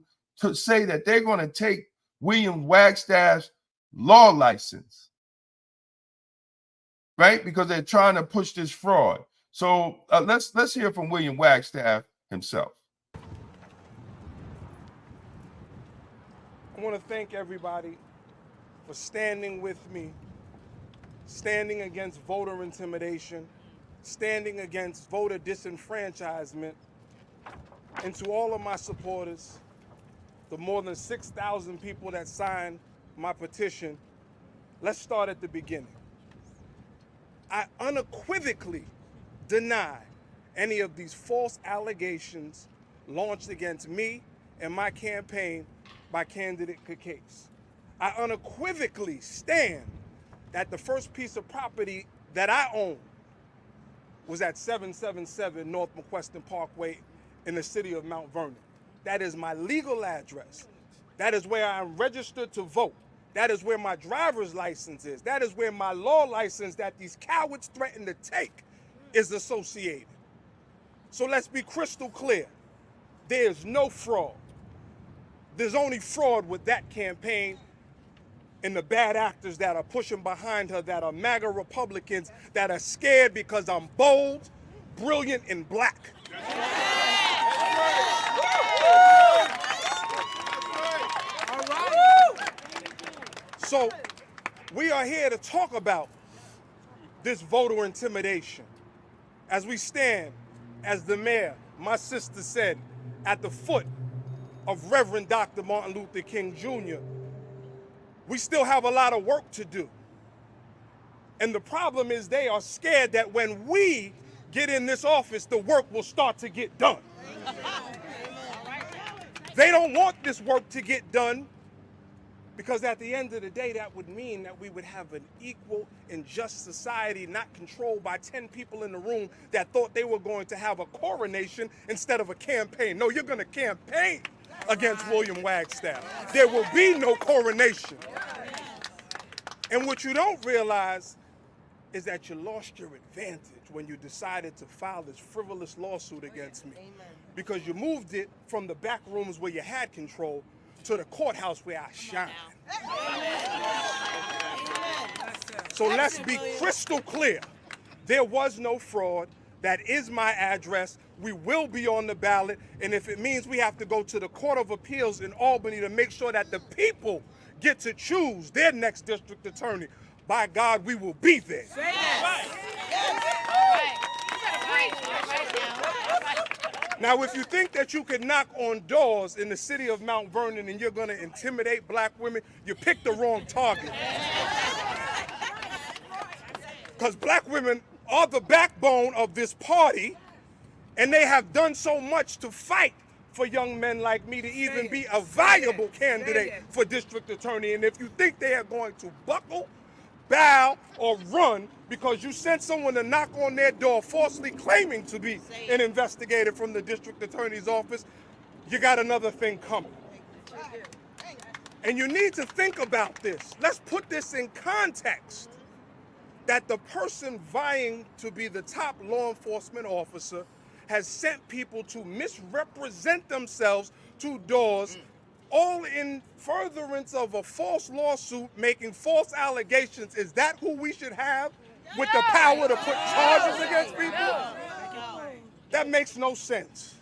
say that they're going to take William Wagstaff's law license, right? Because they're trying to push this fraud. So let's hear from William Wagstaff himself. I want to thank everybody for standing with me, standing against voter intimidation, standing against voter disenfranchisement, and to all of my supporters, the more than 6,000 people that signed my petition. Let's start at the beginning. I unequivocally deny any of these false allegations launched against me and my campaign by candidate Case. I unequivocally stand that the first piece of property that I own was at 777 North McQuestion Parkway in the city of Mount Vernon. That is my legal address. That is where I'm registered to vote. That is where my driver's license is. That is where my law license that these cowards threaten to take is associated. So let's be crystal clear. There's no fraud. There's only fraud with that campaign and the bad actors that are pushing behind her, that are MAGA Republicans, that are scared because I'm bold, brilliant, and Black. So we are here to talk about this voter intimidation. As we stand, as the mayor, my sister said, at the foot of Reverend Dr. Martin Luther King Jr., we still have a lot of work to do. And the problem is they are scared that when we get in this office, the work will start to get done. They don't want this work to get done, because at the end of the day, that would mean that we would have an equal and just society, not controlled by 10 people in the room that thought they were going to have a coronation instead of a campaign. No, you're going to campaign against William Wagstaff. There will be no coronation. And what you don't realize is that you lost your advantage when you decided to file this frivolous lawsuit against me. Because you moved it from the back rooms where you had control to the courthouse where I shine. So let's be crystal clear. There was no fraud. That is my address. We will be on the ballot. And if it means we have to go to the Court of Appeals in Albany to make sure that the people get to choose their next district attorney, by God, we will be there. Now, if you think that you can knock on doors in the city of Mount Vernon and you're going to intimidate black women, you picked the wrong target. Because black women are the backbone of this party, and they have done so much to fight for young men like me to even be a viable candidate for district attorney. And if you think they are going to buckle, bow, or run because you sent someone to knock on their door falsely claiming to be an investigator from the district attorney's office, you got another thing coming. And you need to think about this. Let's put this in context. That the person vying to be the top law enforcement officer has sent people to misrepresent themselves to doors, all in furtherance of a false lawsuit, making false allegations. Is that who we should have with the power to put charges against people? That makes no sense.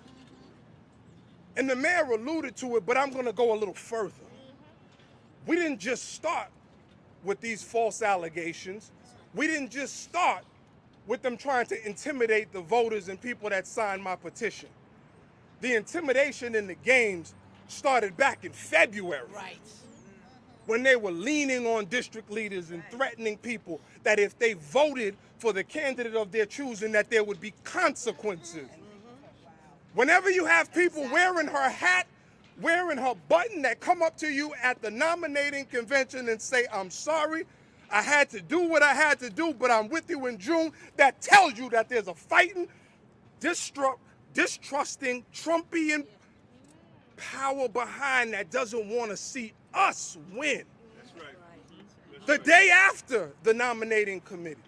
And the mayor alluded to it, but I'm going to go a little further. We didn't just start with these false allegations. We didn't just start with them trying to intimidate the voters and people that signed my petition. The intimidation in the games started back in February. Right. When they were leaning on district leaders and threatening people that if they voted for the candidate of their choosing, that there would be consequences. Whenever you have people wearing her hat, wearing her button, that come up to you at the nominating convention and say, I'm sorry, I had to do what I had to do, but I'm with you in June, that tells you that there's a fighting, distrusting, Trumpian power behind that doesn't want to see us win. That's right. The day after the nominating committee,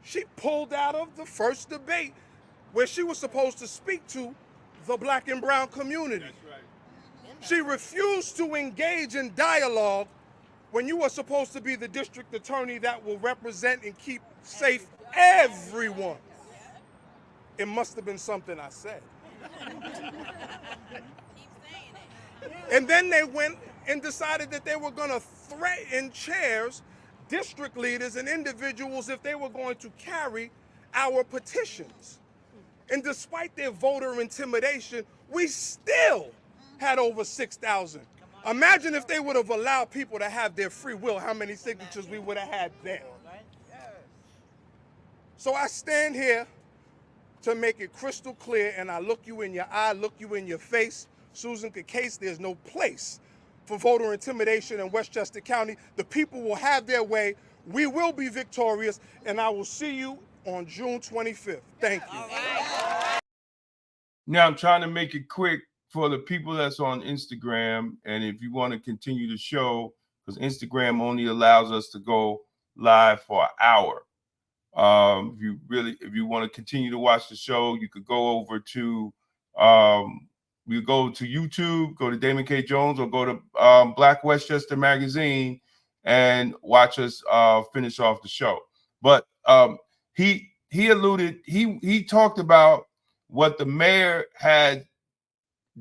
she pulled out of the first debate where she was supposed to speak to the black and brown community. That's right. She refused to engage in dialogue when you are supposed to be the district attorney that will represent and keep safe everyone. It must have been something I said. And then they went and decided that they were going to threaten chairs, district leaders, and individuals if they were going to carry our petitions. And despite their voter intimidation, we still had over 6,000. Imagine if they would have allowed people to have their free will, how many signatures we would have had then. So I stand here to make it crystal clear, and I look you in your eye, look you in your face. Susan Case, there's no place for voter intimidation in Westchester County. The people will have their way. We will be victorious, and I will see you on June 25th. Thank you. Now I'm trying to make it quick for the people that's on Instagram, and if you want to continue the show, because Instagram only allows us to go live for an hour. If you want to continue to watch the show, you could go over to we go to YouTube, go to Damon K. Jones, or go to Black Westchester Magazine and watch us finish off the show. But he alluded, he talked about what the mayor had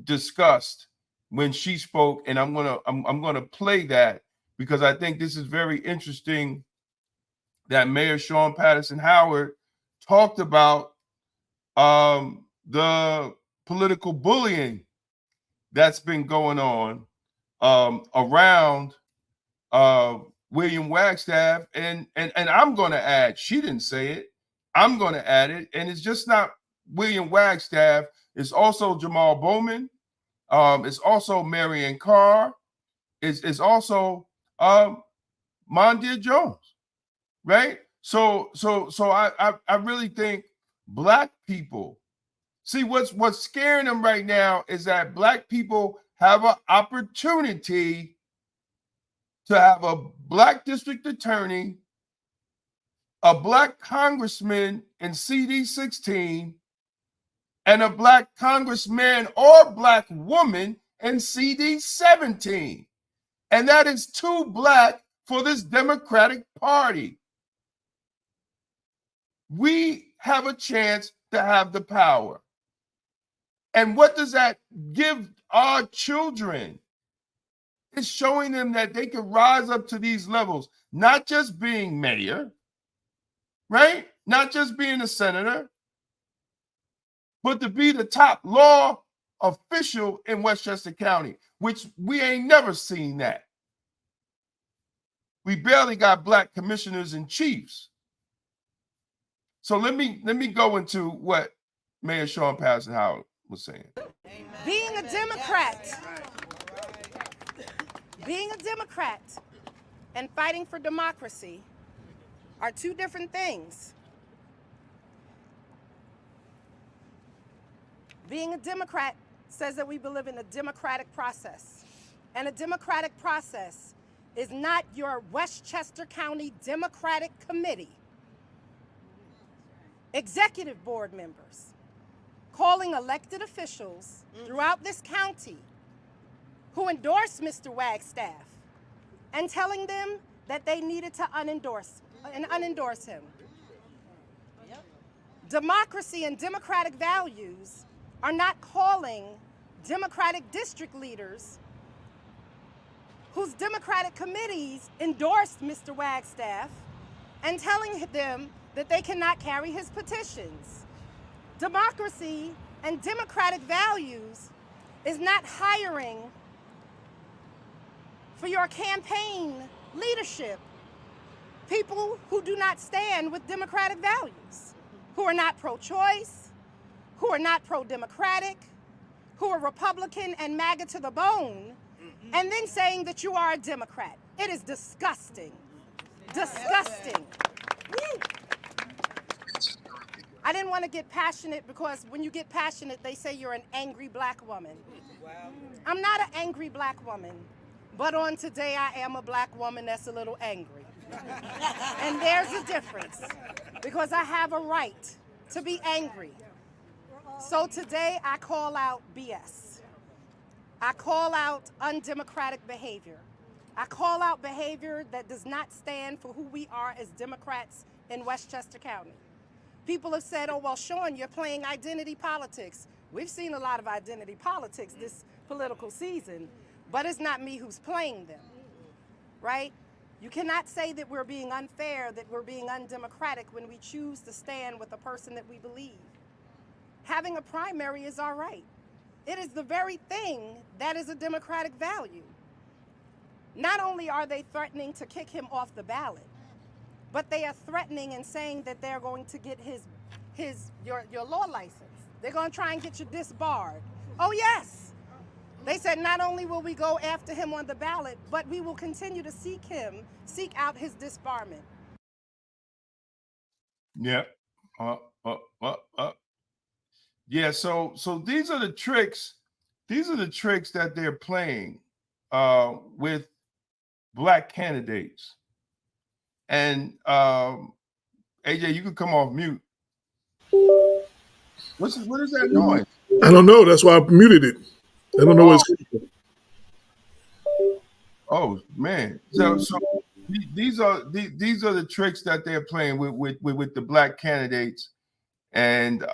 discussed when she spoke, and I'm gonna play that because I think this is very interesting. That Mayor Sean Patterson Howard talked about the political bullying that's been going on around William Wagstaff, and I'm going to add, she didn't say it, I'm going to add it, and it's just not William Wagstaff. It's also Jamal Bowman. It's also Marion Carr. It's also Mondia Jones. Right? So I really think Black people, see what's scaring them right now is that Black people have an opportunity to have a Black district attorney, a Black congressman in CD 16, and a Black congressman or Black woman in CD 17. And that is too Black for this Democratic Party. We have a chance to have the power. And what does that give our children? It's showing them that they can rise up to these levels, not just being mayor, right? Not just being a senator, but to be the top law official in Westchester County, which we ain't never seen that. We barely got black commissioners and chiefs. So let me go into what Mayor Sean Patterson Howard was saying. Being a Democrat and fighting for democracy are two different things. Being a Democrat says that we believe in a democratic process. And a democratic process is not your Westchester County Democratic Committee, executive board members, calling elected officials throughout this county who endorsed Mr. Wagstaff and telling them that they needed to unendorse him. Democracy and democratic values are not calling Democratic district leaders whose Democratic committees endorsed Mr. Wagstaff and telling them that they cannot carry his petitions. Democracy and democratic values is not hiring for your campaign leadership people who do not stand with democratic values, who are not pro-choice, who are not pro-democratic, who are Republican and MAGA to the bone, and then saying that you are a Democrat. It is disgusting. Disgusting. I didn't want to get passionate because when you get passionate, they say you're an angry black woman. I'm not an angry black woman, but on today I am a black woman that's a little angry. And there's a difference because I have a right to be angry. So today I call out BS. I call out undemocratic behavior. I call out behavior that does not stand for who we are as Democrats in Westchester County. People have said, oh, well, Sean, you're playing identity politics. We've seen a lot of identity politics this political season, but it's not me who's playing them, right? You cannot say that we're being unfair, that we're being undemocratic when we choose to stand with a person that we believe. Having a primary is all right. It is the very thing that is a democratic value. Not only are they threatening to kick him off the ballot, but they are threatening and saying that they're going to get your law license. They're going to try and get you disbarred. Oh yes. They said not only will we go after him on the ballot, but we will continue to seek out his disbarment. Yeah. Yeah, so these are the tricks. These are the tricks that they're playing with black candidates. And AJ, you can come off mute. What is that noise? I don't know. That's why I muted it. I don't know what's coming from. Oh man. So these are the tricks that they're playing with the black candidates. And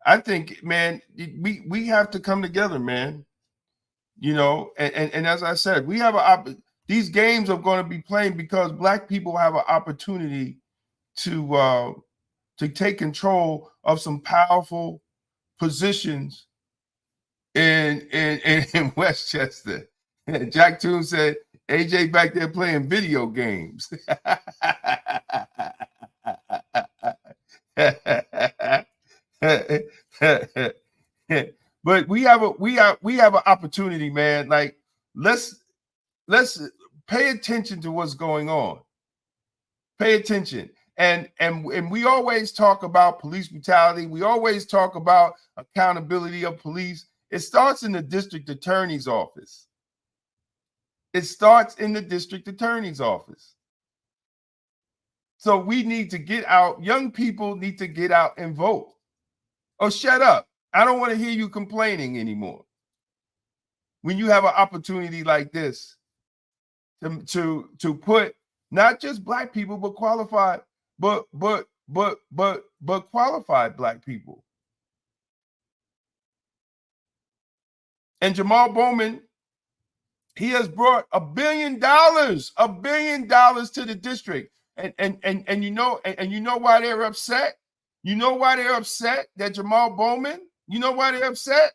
I think, man, we have to come together, man. You know, and as I said, we have these games are going to be playing because black people have an opportunity to take control of some powerful positions in Westchester. Jack Toon said, AJ back there playing video games. But we have an opportunity, man. Like let's pay attention to what's going on. Pay attention. And we always talk about police brutality. We always talk about accountability of police. It starts in the district attorney's office. It starts in the district attorney's office. So we need to get out. Young people need to get out and vote. Oh, shut up. I don't want to hear you complaining anymore. When you have an opportunity like this to put not just black people, but qualified, but qualified black people. And Jamal Bowman, he has brought $1 billion to the district. And you know why they're upset? You know why they're upset that Jamal Bowman? You know why they're upset?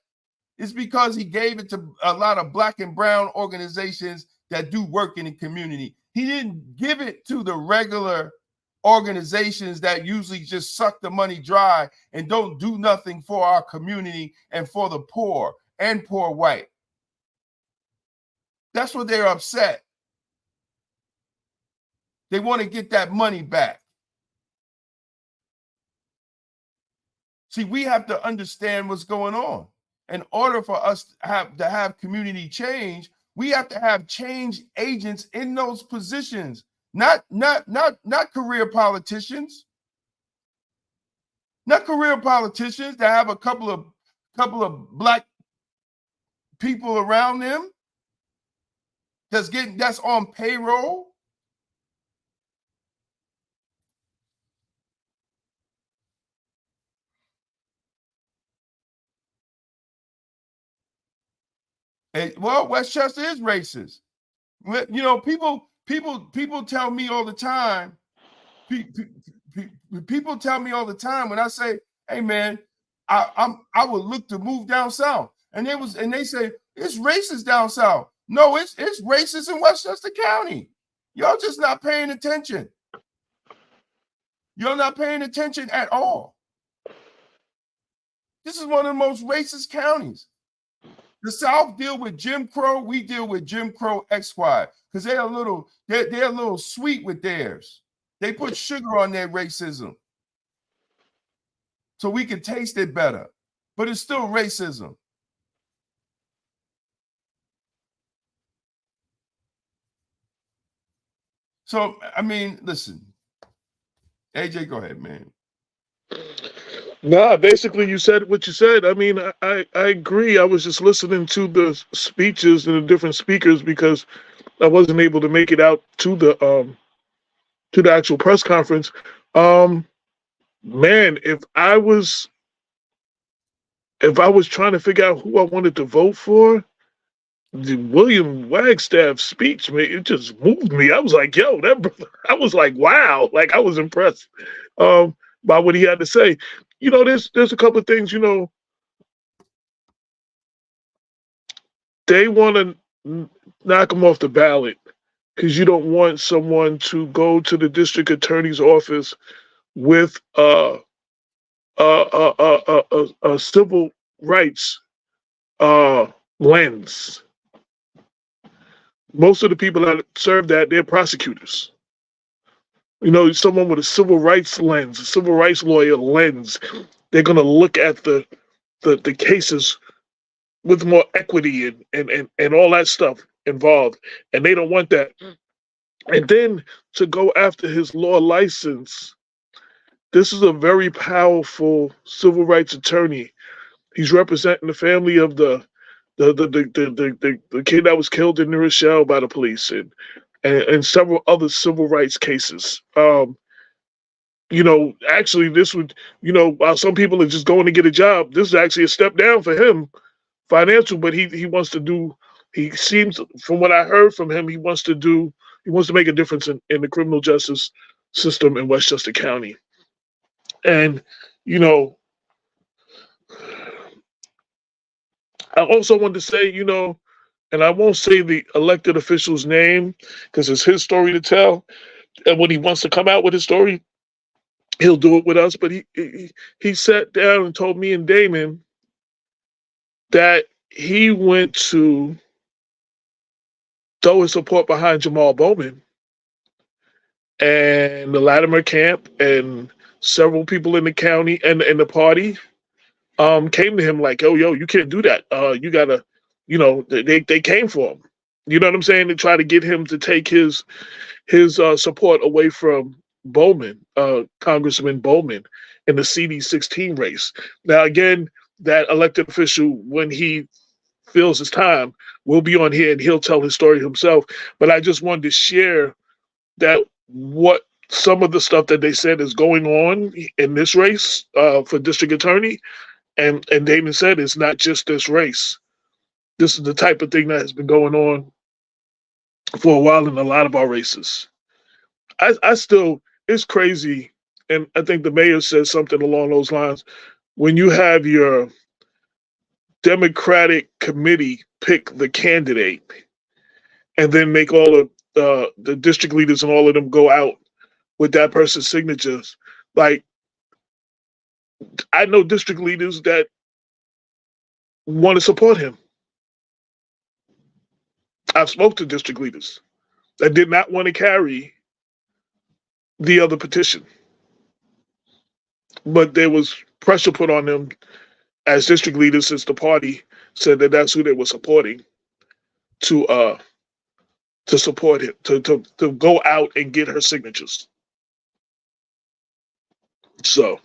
It's because he gave it to a lot of black and brown organizations that do work in the community. He didn't give it to the regular organizations that usually just suck the money dry and don't do nothing for our community and for the poor and poor white. That's what they're upset. They want to get that money back. See, we have to understand what's going on. In order for us to have community change, we have to have change agents in those positions, not career politicians. Not career politicians that have a couple of black people around them that's on payroll. Well, Westchester is racist. You know, people tell me all the time. People tell me all the time when I say, "Hey, man, I would look to move down south," and they say it's racist down south. No, it's racist in Westchester County. Y'all just not paying attention. You're not paying attention at all. This is one of the most racist counties. The South deal with Jim Crow. We deal with Jim Crow X-Y because they're a little sweet with theirs. They put sugar on their racism so we can taste it better, but it's still racism. So, I mean, listen, AJ, go ahead, man. Nah, basically you said what you said. I mean, I agree. I was just listening to the speeches and the different speakers because I wasn't able to make it out to the actual press conference. Man, if I was trying to figure out who I wanted to vote for, the William Wagstaff speech, man, it just moved me. I was like, yo, that brother, I was like, wow, like I was impressed by what he had to say. You know, there's a couple of things, you know, they want to knock him off the ballot because you don't want someone to go to the district attorney's office with a civil rights lens. Most of the people that serve that, they're prosecutors. You know, someone with a civil rights lens, a civil rights lawyer lens, they're going to look at the cases with more equity and all that stuff involved. And they don't want that. And then to go after his law license, this is a very powerful civil rights attorney. He's representing the family of the kid that was killed in New Rochelle by the police and several other civil rights cases. You know, actually, this would, you know, while some people are just going to get a job, this is actually a step down for him, financial. But he wants to do. He seems, from what I heard from him, he wants to make a difference in the criminal justice system in Westchester County. And you know, I also want to say, you know, and I won't say the elected official's name because it's his story to tell. And when he wants to come out with his story, he'll do it with us. But he sat down and told me and Damon that he went to throw his support behind Jamal Bowman and the Latimer camp and several people in the county and the party came to him like, oh, yo, you can't do that. You gotta, you know, they came for him. You know what I'm saying? To try to get him to take his support away from Bowman, Congressman Bowman, in the CD16 race. Now, again, that elected official, when he feels his time, will be on here and he'll tell his story himself. But I just wanted to share that what some of the stuff that they said is going on in this race for district attorney. And Damon said it's not just this race. This is the type of thing that has been going on for a while in a lot of our races. I still, it's crazy and I think the mayor said something along those lines. When you have your Democratic committee pick the candidate, and then make all of the district leaders and all of them go out with that person's signatures, like I know district leaders that want to support him. I've spoke to district leaders that did not want to carry the other petition, but there was pressure put on them as district leaders since the party said that that's who they were supporting to support it to go out and get her signatures. So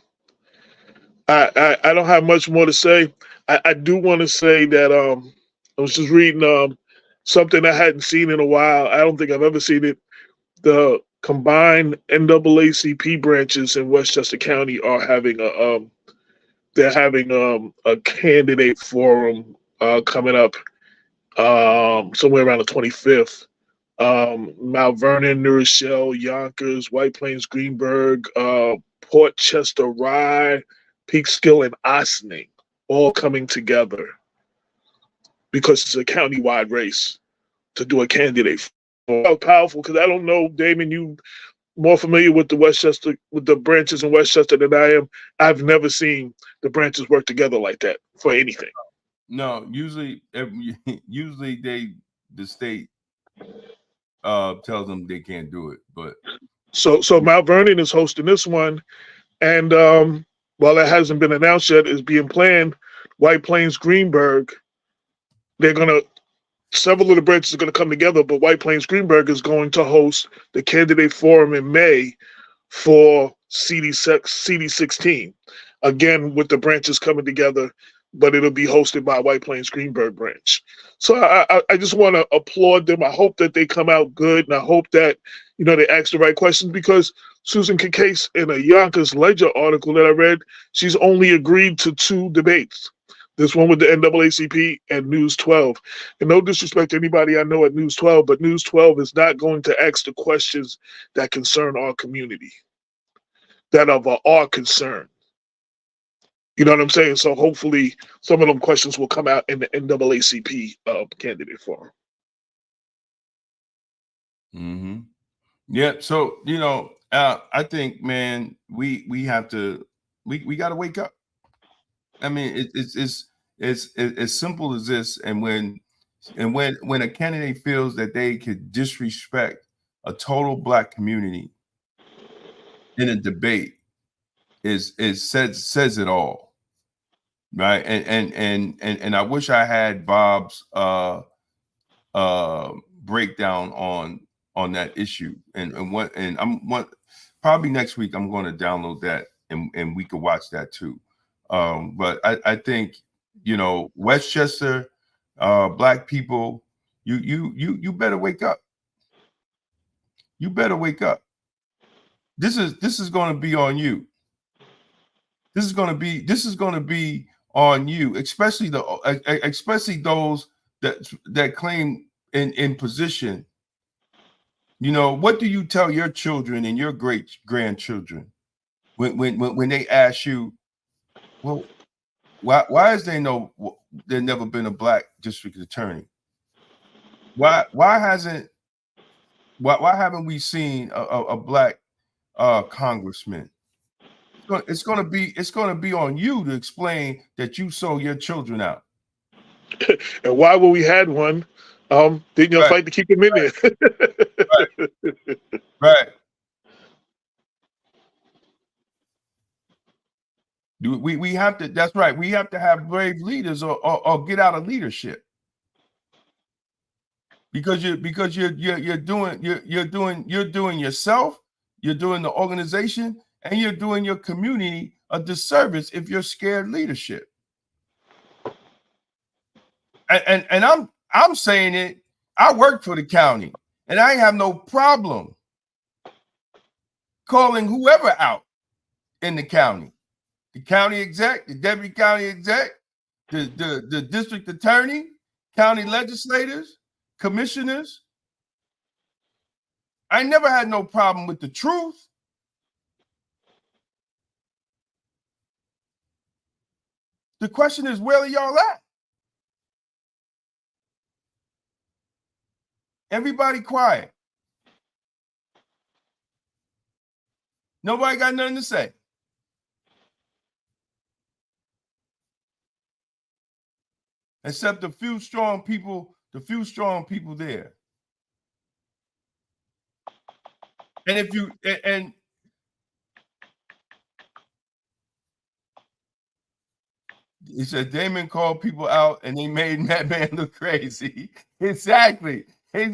I don't have much more to say. I do want to say that I was just reading something I hadn't seen in a while. I don't think I've ever seen it. The combined NAACP branches in Westchester County are having a candidate forum coming up somewhere around the 25th. Mount Vernon, New Rochelle, Yonkers, White Plains, Greenberg, Port Chester, Rye, Peekskill, and Ossining all coming together because it's a county-wide race to do a candidate. Powerful because I don't know, Damon, you more familiar with the branches in Westchester than I am. I've never seen the branches work together like that for anything. No, usually the state tells them they can't do it, but so Mount Vernon is hosting this one, and while it hasn't been announced yet, it's being planned. White Plains, Greenberg, they're gonna several of the branches are going to come together, but White Plains Greenberg is going to host the candidate forum in May for CD16. Again, with the branches coming together, but it'll be hosted by White Plains Greenberg branch. So I just want to applaud them. I hope that they come out good, and I hope that they ask the right questions because Susan Kikase, in a Yonkers Ledger article that I read, she's only agreed to 2 debates. This one with the NAACP and News 12. And no disrespect to anybody I know at News 12, but News 12 is not going to ask the questions that concern our community, that of our concern. You know what I'm saying? So hopefully some of them questions will come out in the NAACP candidate forum. Mm-hmm. Yeah. So, I think, man, we have to, we got to wake up. I mean, it's as simple as this. And when a candidate feels that they could disrespect a total Black community in a debate, says it all, right? And I wish I had Bob's breakdown on that issue, and probably next week I'm going to download that and we could watch that too. But I think Westchester, Black people, you better wake up. You better wake up. This is going to be on you. This is going to be on you, especially those that claim in position. What do you tell your children and your great grandchildren when they ask you, well, why is there never been a Black district attorney? Why haven't we seen a Black congressman? It's going to be on you to explain that you sold your children out. And why when we had one, didn't you fight to keep him in there? Right. We have to. That's right. We have to have brave leaders, or get out of leadership. Because you're doing yourself, you're doing the organization, and you're doing your community a disservice if you're scared leadership. And I'm saying it. I work for the county, and I have no problem calling whoever out in the county exec, the deputy county exec, the district attorney, county legislators, commissioners. I never had no problem with the truth. The question is, where are y'all at? Everybody quiet. Nobody got nothing to say. Except the few strong people there. And if you and he said Damon called people out and they made that man look crazy. Exactly. They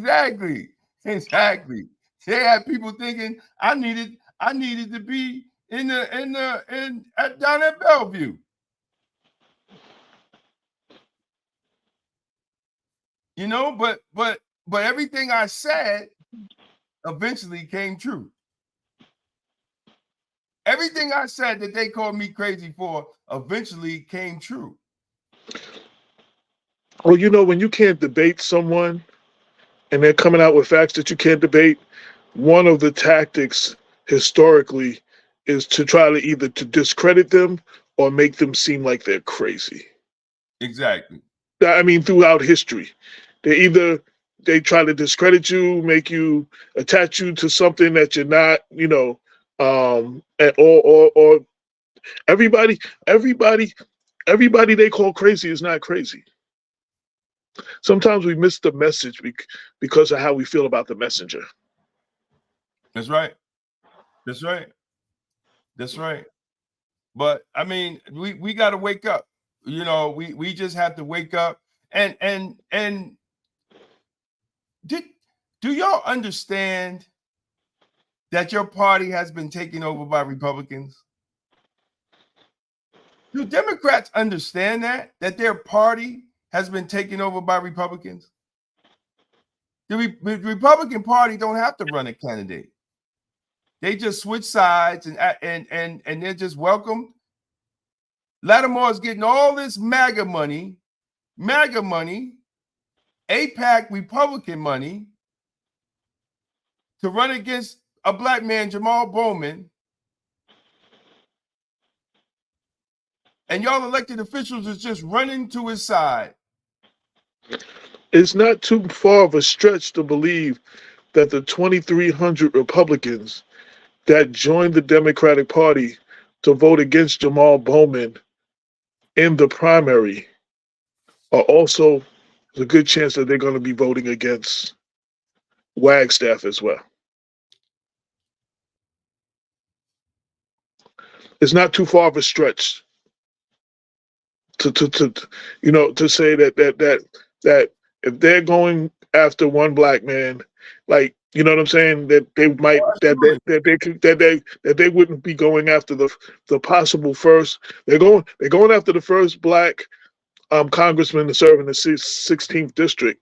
had people thinking I needed to be down at Bellevue. You know, but everything I said eventually came true. Everything I said that they called me crazy for eventually came true. Well, you know, when you can't debate someone and they're coming out with facts that you can't debate, one of the tactics historically is to try to either to discredit them or make them seem like they're crazy. Exactly. I mean, throughout history, they try to discredit you, make you attach you to something that you're not, you know, or everybody they call crazy is not crazy. Sometimes we miss the message because of how we feel about the messenger. That's right. But I mean, we got to wake up. You know, we just have to wake up. And do y'all understand that your party has been taken over by Republicans? Do Democrats understand that their party has been taken over by Republicans? The Republican Party don't have to run a candidate. They just switch sides and they're just welcome. Lattimore is getting all this MAGA money, AIPAC Republican money to run against a black man, Jamal Bowman. And y'all elected officials is just running to his side. It's not too far of a stretch to believe that the 2,300 Republicans that joined the Democratic Party to vote against Jamal Bowman in the primary are also a good chance that they're going to be voting against Wagstaff as well. It's not too far of a stretch to say that if they're going after one black man, like, you know what I'm saying, that they might that they wouldn't be going after the possible first. They're going after the first black congressman to serve in the 16th district.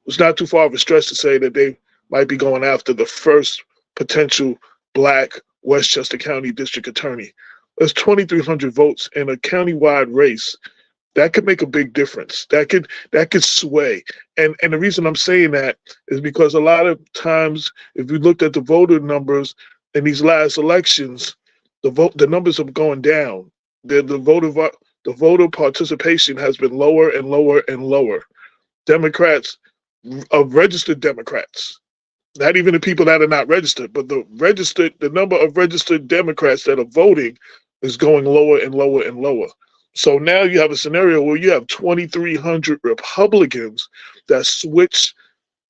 It's not too far of a stretch to say that they might be going after the first potential black Westchester County district attorney. There's 2,300 votes in a countywide race. That could make a big difference. That could sway. And the reason I'm saying that is because a lot of times, if you looked at the voter numbers in these last elections, the numbers are going down. The voter participation has been lower and lower and lower. Democrats, registered Democrats, not even the people that are not registered, but the number of registered Democrats that are voting is going lower and lower and lower. So now you have a scenario where you have 2,300 Republicans that switch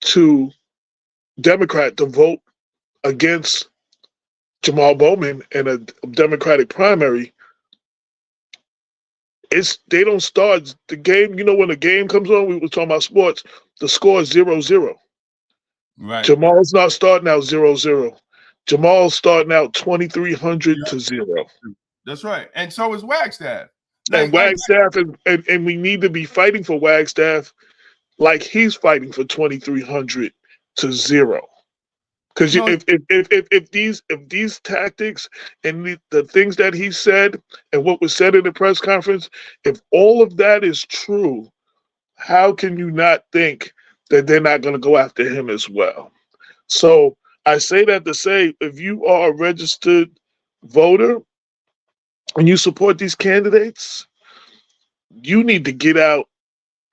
to Democrat to vote against Jamal Bowman in a Democratic primary. They don't start the game. You know, when the game comes on, we were talking about sports, the score is 0-0. Right. Jamal's not starting out 0-0. Jamal's starting out 2,300 to 0. That's right. And so is Wagstaff. And Wagstaff, and we need to be fighting for Wagstaff like he's fighting for 2,300 to 0. Because if these tactics and the things that he said and what was said in the press conference, if all of that is true, how can you not think that they're not going to go after him as well? So I say that to say, if you are a registered voter and you support these candidates, you need to get out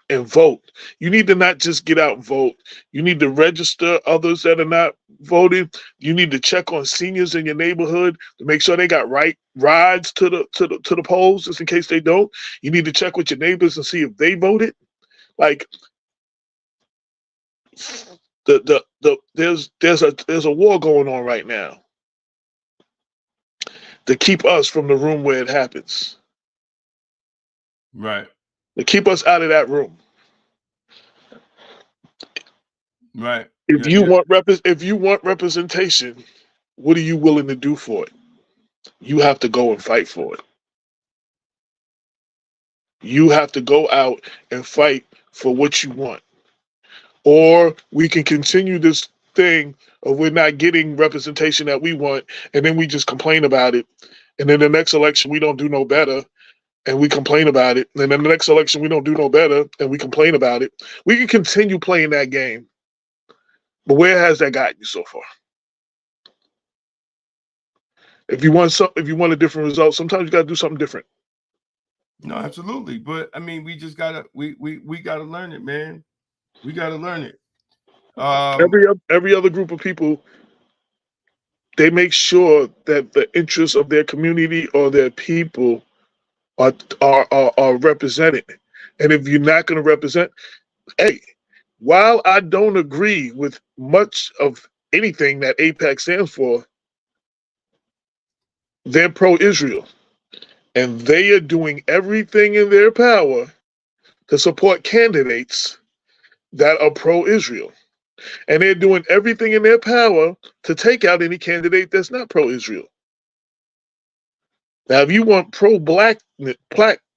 and vote. You need to not just get out and vote. You need to register others that are not voting. You need to check on seniors in your neighborhood to make sure they got right rides to the polls, just in case they don't. You need to check with your neighbors and see if they voted. Like there's a war going on right now to keep us from the room where it happens. Right. To keep us out of that room. Right. If you want representation, what are you willing to do for it? You have to go and fight for it. You have to go out and fight for what you want. Or we can continue this thing of we're not getting representation that we want, and then we just complain about it. And then the next election we don't do no better, and we complain about it. And then the next election we don't do no better, and we complain about it. We can continue playing that game. But where has that gotten you so far? If you want a different result, sometimes you got to do something different. No, absolutely. But I mean, we just gotta we gotta learn it, man. We gotta learn it. Every other group of people, they make sure that the interests of their community or their people are represented. And if you're not going to represent, hey, while I don't agree with much of anything that AIPAC stands for, they're pro-Israel. And they are doing everything in their power to support candidates that are pro-Israel. And they're doing everything in their power to take out any candidate that's not pro-Israel. Now, if you want pro-black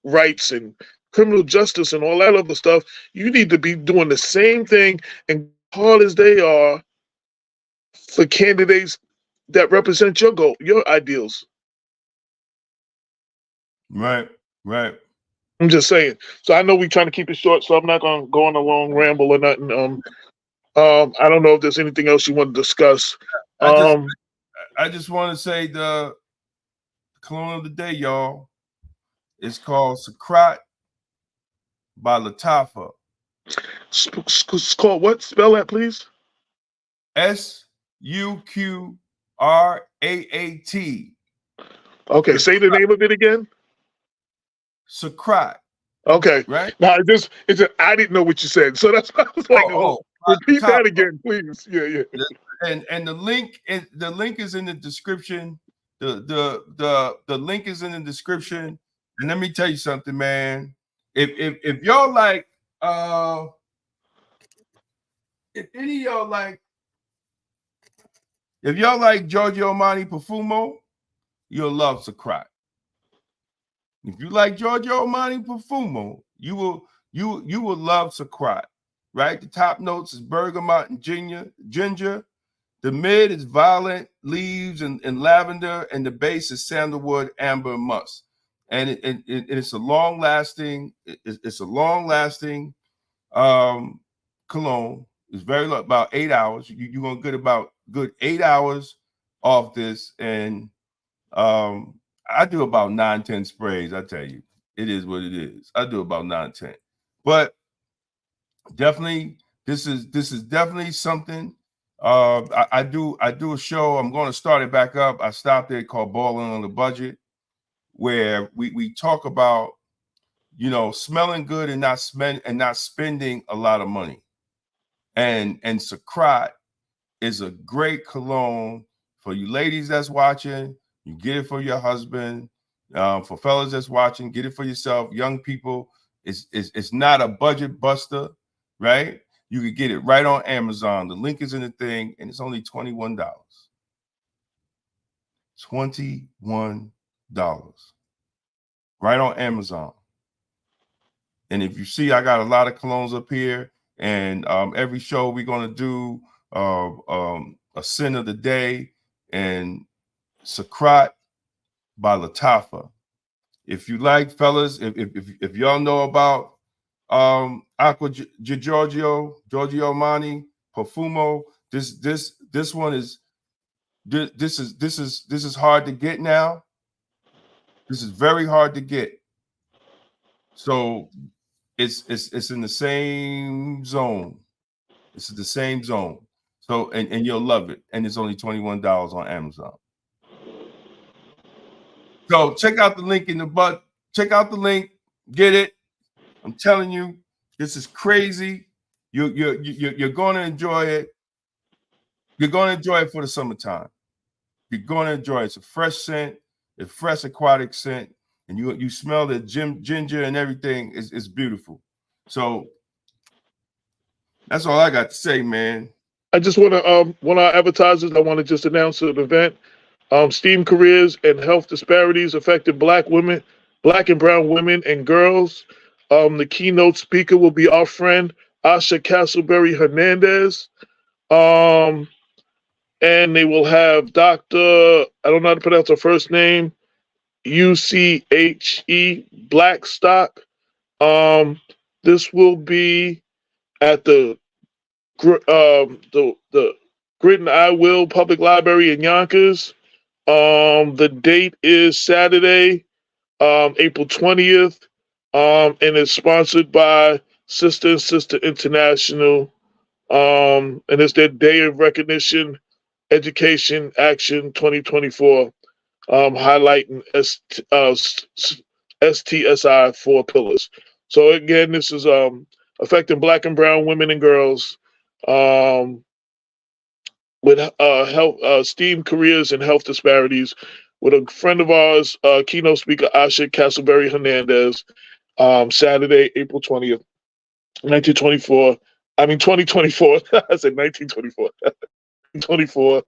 rights and criminal justice and all that other stuff, you need to be doing the same thing and hard as they are for candidates that represent your ideals. Right. I'm just saying. So I know we're trying to keep it short, so I'm not going to go on a long ramble or nothing. I don't know if there's anything else you want to discuss. I just want to say the cologne of the day, y'all. It's called Sakrat by Latafa. It's called what? Spell that, please. Suqraat. Okay, say the name of it again. Sakrat. Okay. Right. Now I didn't know what you said, so that's why I was like, repeat that again, please. Yeah. And the link is in the description. The link is in the description. And let me tell you something, man. If y'all like if y'all like Giorgio Armani Profumo, you'll love Sakrat. If you like Giorgio Armani Profumo, you will love Sakrat. Right? The top notes is bergamot and ginger. The mid is violet leaves and lavender, and the base is sandalwood, amber, and musk. And it's a long lasting. It's a long lasting cologne. It's very low, about 8 hours. You're gonna get about good 8 hours off this, and I do about 9-10 sprays. I tell you, it is what it is. I do about 9-10, but definitely this is definitely something. I do a show. I'm going to start it back up. I stopped it called Balling on the Budget, where we talk about, smelling good and not spending a lot of money. And Sakrat is a great cologne for you ladies that's watching. You get it for your husband. For fellas that's watching, get it for yourself. Young people, it's not a budget buster, right? You could get it right on Amazon. The link is in the thing, and it's only $21. $21. Right on Amazon. And if you see, I got a lot of colognes up here, and every show we're going to do a sin of the day and Sakrat by Latafa. If you like, fellas, if y'all know about Giorgio Armani Profumo, this one is this is hard to get now. This is very hard to get. So it's in the same zone. It's the same zone. So and you'll love it. And it's only $21 on Amazon. So check out the link in the butt. Check out the link. Get it. I'm telling you, this is crazy. You're going to enjoy it. You're going to enjoy it for the summertime. You're going to enjoy it. It's a fresh scent, a fresh aquatic scent, and you smell the ginger and everything. It's beautiful. So that's all I got to say, man. I just want to one of our advertisers. I want to just announce an event. STEAM careers and health disparities affecting Black women, Black and brown women and girls. The keynote speaker will be our friend Asha Castleberry Hernandez. And they will have Dr. I don't know how to pronounce her first name, UCHE Blackstock. This will be at the Grit and I Will Public Library in Yonkers. The date is Saturday, April 20th, and it's sponsored by Sister and Sister International. And it's their Day of Recognition, Education Action 2024, highlighting STSI 4 pillars. So again, this is affecting Black and brown women and girls with health, STEAM careers and health disparities, with a friend of ours, keynote speaker Asha Castleberry Hernandez, Saturday, April 20th, 2024. I said 1924. 24,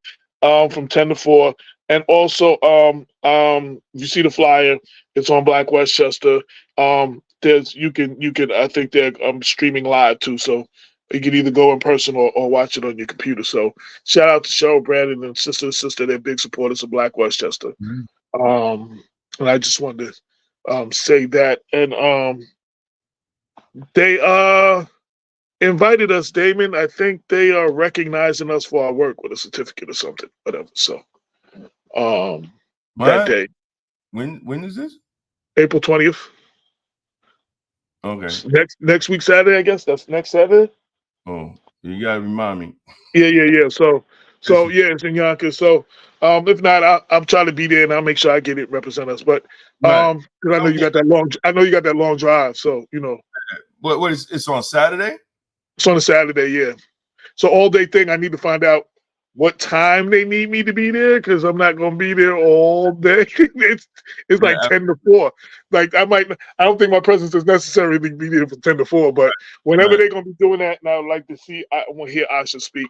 from 10 to 4. And also, you see the flyer, it's on Black Westchester. You can I think they're streaming live too, so you can either go in person or watch it on your computer. So shout out to Cheryl Brandon and Sister, they're big supporters of Black Westchester. And I just wanted to say that. And they invited us, Damon. I think they are recognizing us for our work with a certificate or something, whatever. So that day. When is this? April 20th. Okay. Next week Saturday, I guess. That's next Saturday. Oh, you gotta remind me. Yeah. So yeah, it's in Yonkers. So if not, I'm trying to be there and I'll make sure I get it, represent us. But because I know you got that long drive, so you know. What is it's on Saturday? It's on a Saturday, yeah. So all day thing, I need to find out what time they need me to be there, because I'm not gonna be there all day. it's like 10 to 4. Like I don't think my presence is necessary to be there from 10 to 4, but whenever they're gonna be doing that, and I would like to see, I want to hear Asha speak,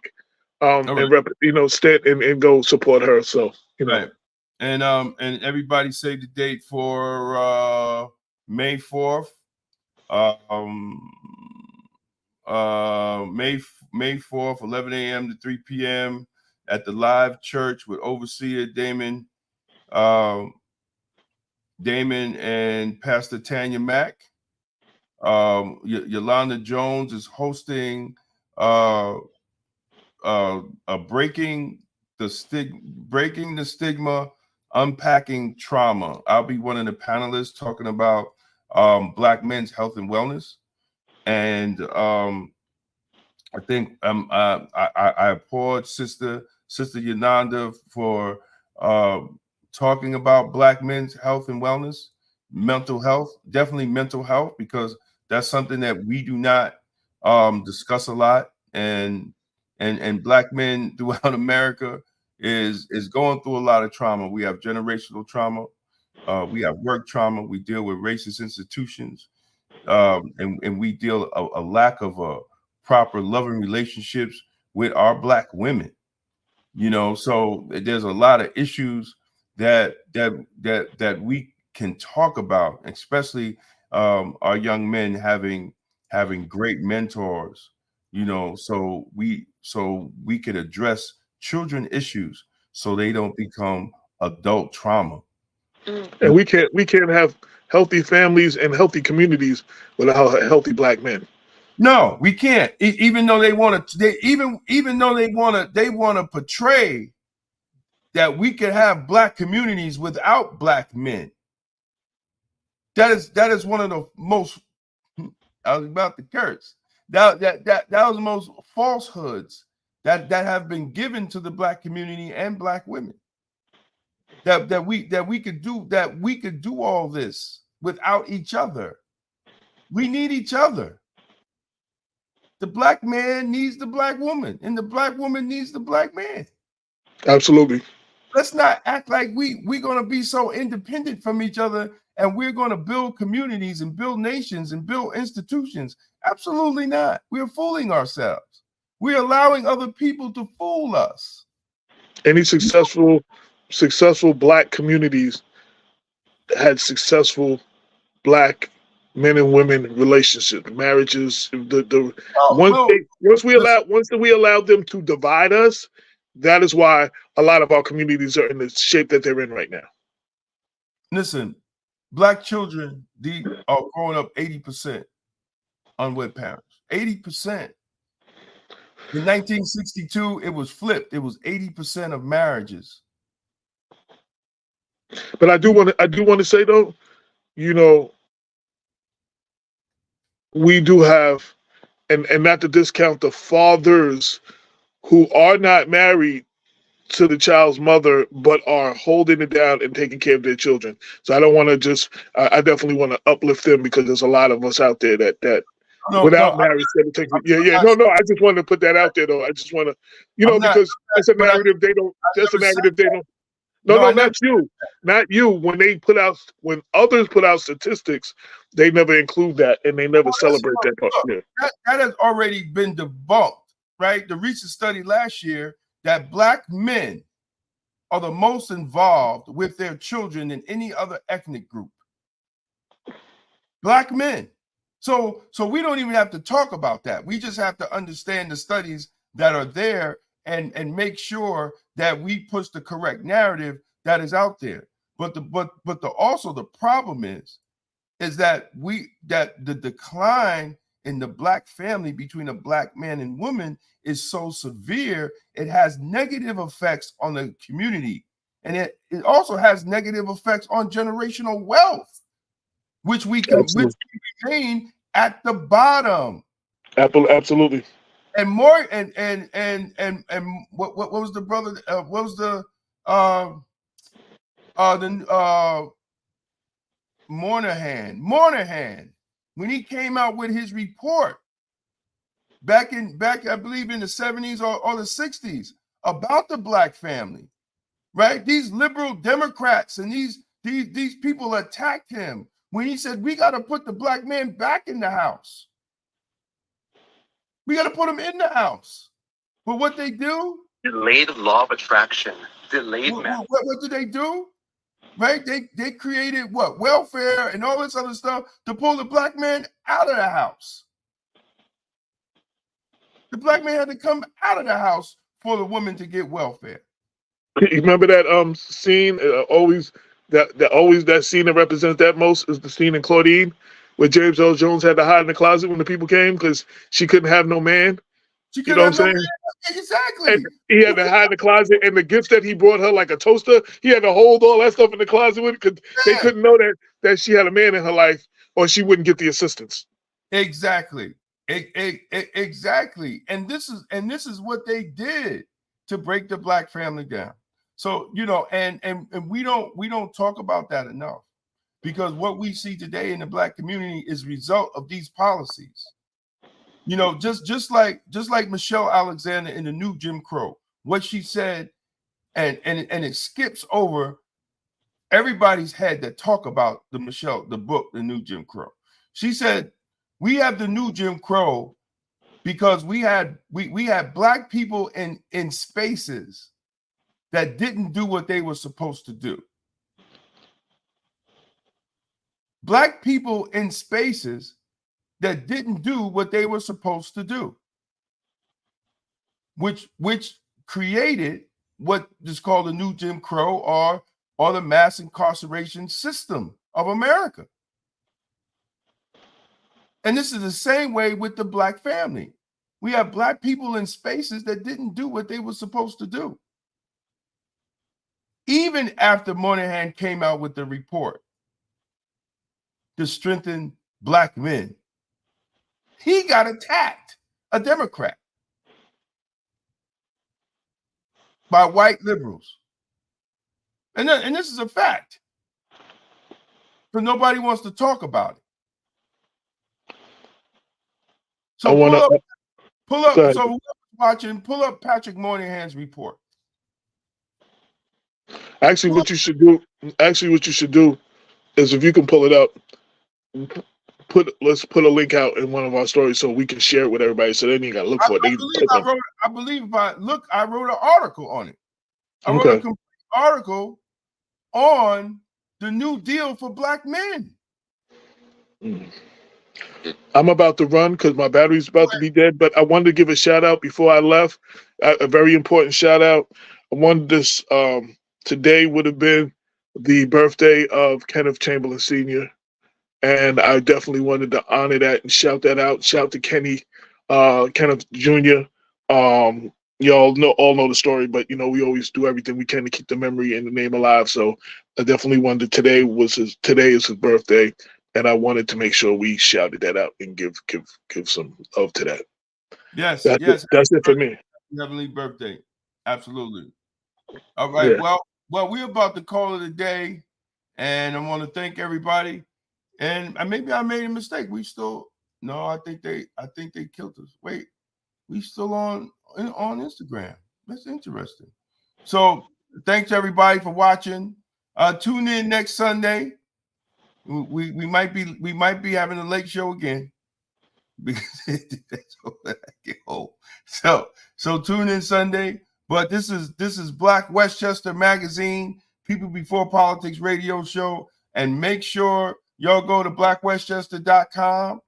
and rep, stand and go support her. So Right. And everybody save the date for May 4th. May 4th, 11 a.m. to 3 p.m. at the Live Church with Overseer Damon and Pastor Tanya Mack. Yolanda Jones is hosting breaking the stigma, unpacking trauma. I'll be one of the panelists talking about Black men's health and wellness. And I think I applaud Sister Yolanda for talking about Black men's health and wellness, mental health, definitely mental health, because that's something that we do not discuss a lot. And Black men throughout America is going through a lot of trauma. We have generational trauma. We have work trauma. We deal with racist institutions. And we deal a lack of proper loving relationships with our Black women, so there's a lot of issues that we can talk about, especially our young men having great mentors, so we could address children issues so they don't become adult trauma. And we can't have healthy families and healthy communities without healthy Black men. No, we can't. Even though they want to, they want to portray that we can have Black communities without Black men. That is one of the most, I was about to curse. That was the most falsehoods that have been given to the Black community and Black women. That we could do all this without each other. We need each other. The Black man needs the Black woman, and the Black woman needs the Black man. Absolutely. Let's not act like we're going to be so independent from each other and we're going to build communities and build nations and build institutions. Absolutely not. We're fooling ourselves. We're allowing other people to fool us. Any successful Black communities had successful Black men and women relationships, marriages. Once we allowed them to divide us, that is why a lot of our communities are in the shape that they're in right now. Listen, Black children are growing up 80% unwed parents. 80%. In 1962, it was flipped. It was 80% of marriages. But I do want to say though, you know, we do have, and not to discount the fathers who are not married to the child's mother, but are holding it down and taking care of their children. So I don't want to just, I definitely want to uplift them because there's a lot of us out there that without marriage, no. I just want to put that out there though. I just want to, because that's a narrative they don't. That's a narrative they don't. No, not you, not you. When others put out statistics, they never include that and they never celebrate that part. Yeah. That has already been debunked, right? The recent study last year that Black men are the most involved with their children than any other ethnic group. Black men. So we don't even have to talk about that. We just have to understand the studies that are there and make sure that we push the correct narrative that is out there. But also the problem is that the decline in the Black family between a Black man and woman is so severe, it has negative effects on the community. And it also has negative effects on generational wealth, which we can remain at the bottom. Absolutely. And more and what was the brother? What was the Moynihan when he came out with his report back I believe in the 70s or the 60s about the Black family, right? These liberal Democrats and these people attacked him when he said we got to put the Black man back in the house. We got to put him in the house. But what they do? Delayed law of attraction. Delayed what do they do? Right? They created what? Welfare and all this other stuff to pull the Black man out of the house. The Black man had to come out of the house for the woman to get welfare. You remember that scene? Always that scene that represents that most is the scene in Claudine where James Earl Jones had to hide in the closet when the people came because she couldn't have no man. You know what I'm saying? Exactly. And he had to hide in the closet, and the gifts that he brought her, like a toaster, he had to hold all that stuff in the closet with because they couldn't know that she had a man in her life, or she wouldn't get the assistance. Exactly. Exactly. And this is what they did to break the Black family down. So and we don't talk about that enough, because what we see today in the Black community is a result of these policies. Just like Michelle Alexander in the new Jim Crow, what she said, and it skips over everybody's head that talk about the book, The New Jim Crow. She said, we have the new Jim Crow because we had Black people in spaces that didn't do what they were supposed to do. Black people in spaces that didn't do what they were supposed to do, which created what is called the new Jim Crow or the mass incarceration system of America. And this is the same way with the Black family. We have Black people in spaces that didn't do what they were supposed to do. Even after Moynihan came out with the report, to strengthen black men. He got attacked, a Democrat, by white liberals. And this is a fact. But nobody wants to talk about it. So pull up. So whoever's watching, pull up Patrick Moynihan's report. Actually, what you should do is, if you can pull it up, let's put a link out in one of our stories so we can share it with everybody. So then you got to look for it. I wrote an article on it. I wrote a complete article on the New Deal for black men. I'm about to run because my battery's about to be dead, but I wanted to give a shout out before I left, a very important shout out. I wanted this, today would have been the birthday of Kenneth Chamberlain Sr., and I definitely wanted to honor that and shout that out. Shout to Kenneth Jr. Y'all all know the story, but we always do everything we can to keep the memory and the name alive. So I definitely wanted today is his birthday, and I wanted to make sure we shouted that out and give some love to that. Yes, that's it for me. Heavenly birthday, absolutely. All right, yeah. Well, we're about to call it a day, and I want to thank everybody. And maybe I made a mistake. I think they killed us. Wait, we still on Instagram. That's interesting. So thanks everybody for watching. Tune in next Sunday. We might be having a late show again because so tune in Sunday. But this is Black Westchester Magazine, People Before Politics radio show, and make sure y'all go to blackwestchester.com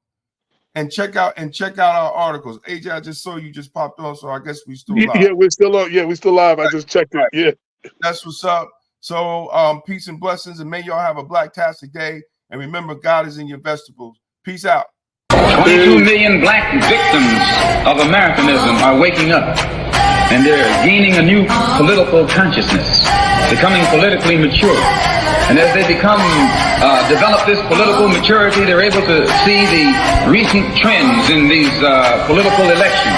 and check out our articles. AJ, I just saw you just popped on, so I guess we still live. Yeah, we're still on. Yeah, we're still live. I just checked it. Yeah, that's what's up. So peace and blessings, and may y'all have a blacktastic day. And remember, God is in your vegetables. Peace out. 22 million black victims of Americanism are waking up, and they're gaining a new political consciousness, becoming politically mature. And as they develop this political maturity, they're able to see the recent trends in these political elections.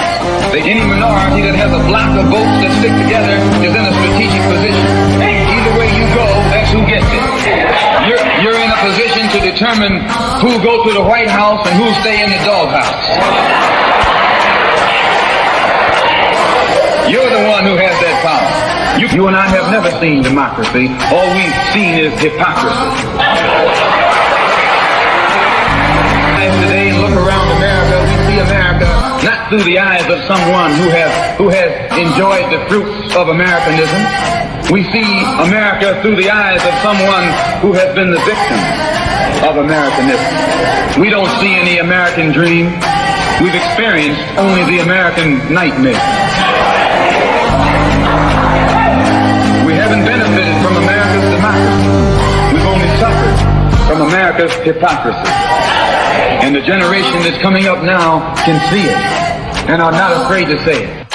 Any minority that has a block of votes that stick together is in a strategic position. Either way you go, that's who gets it. You're in a position to determine who go to the White House and who stay in the doghouse. You're the one who has that power. You and I have never seen democracy. All we've seen is hypocrisy. Today, and look around America, we see America not through the eyes of someone who has enjoyed the fruits of Americanism. We see America through the eyes of someone who has been the victim of Americanism. We don't see any American dream. We've experienced only the American nightmare. We haven't benefited from America's democracy. We've only suffered from America's hypocrisy. And the generation that's coming up now can see it and are not afraid to say it.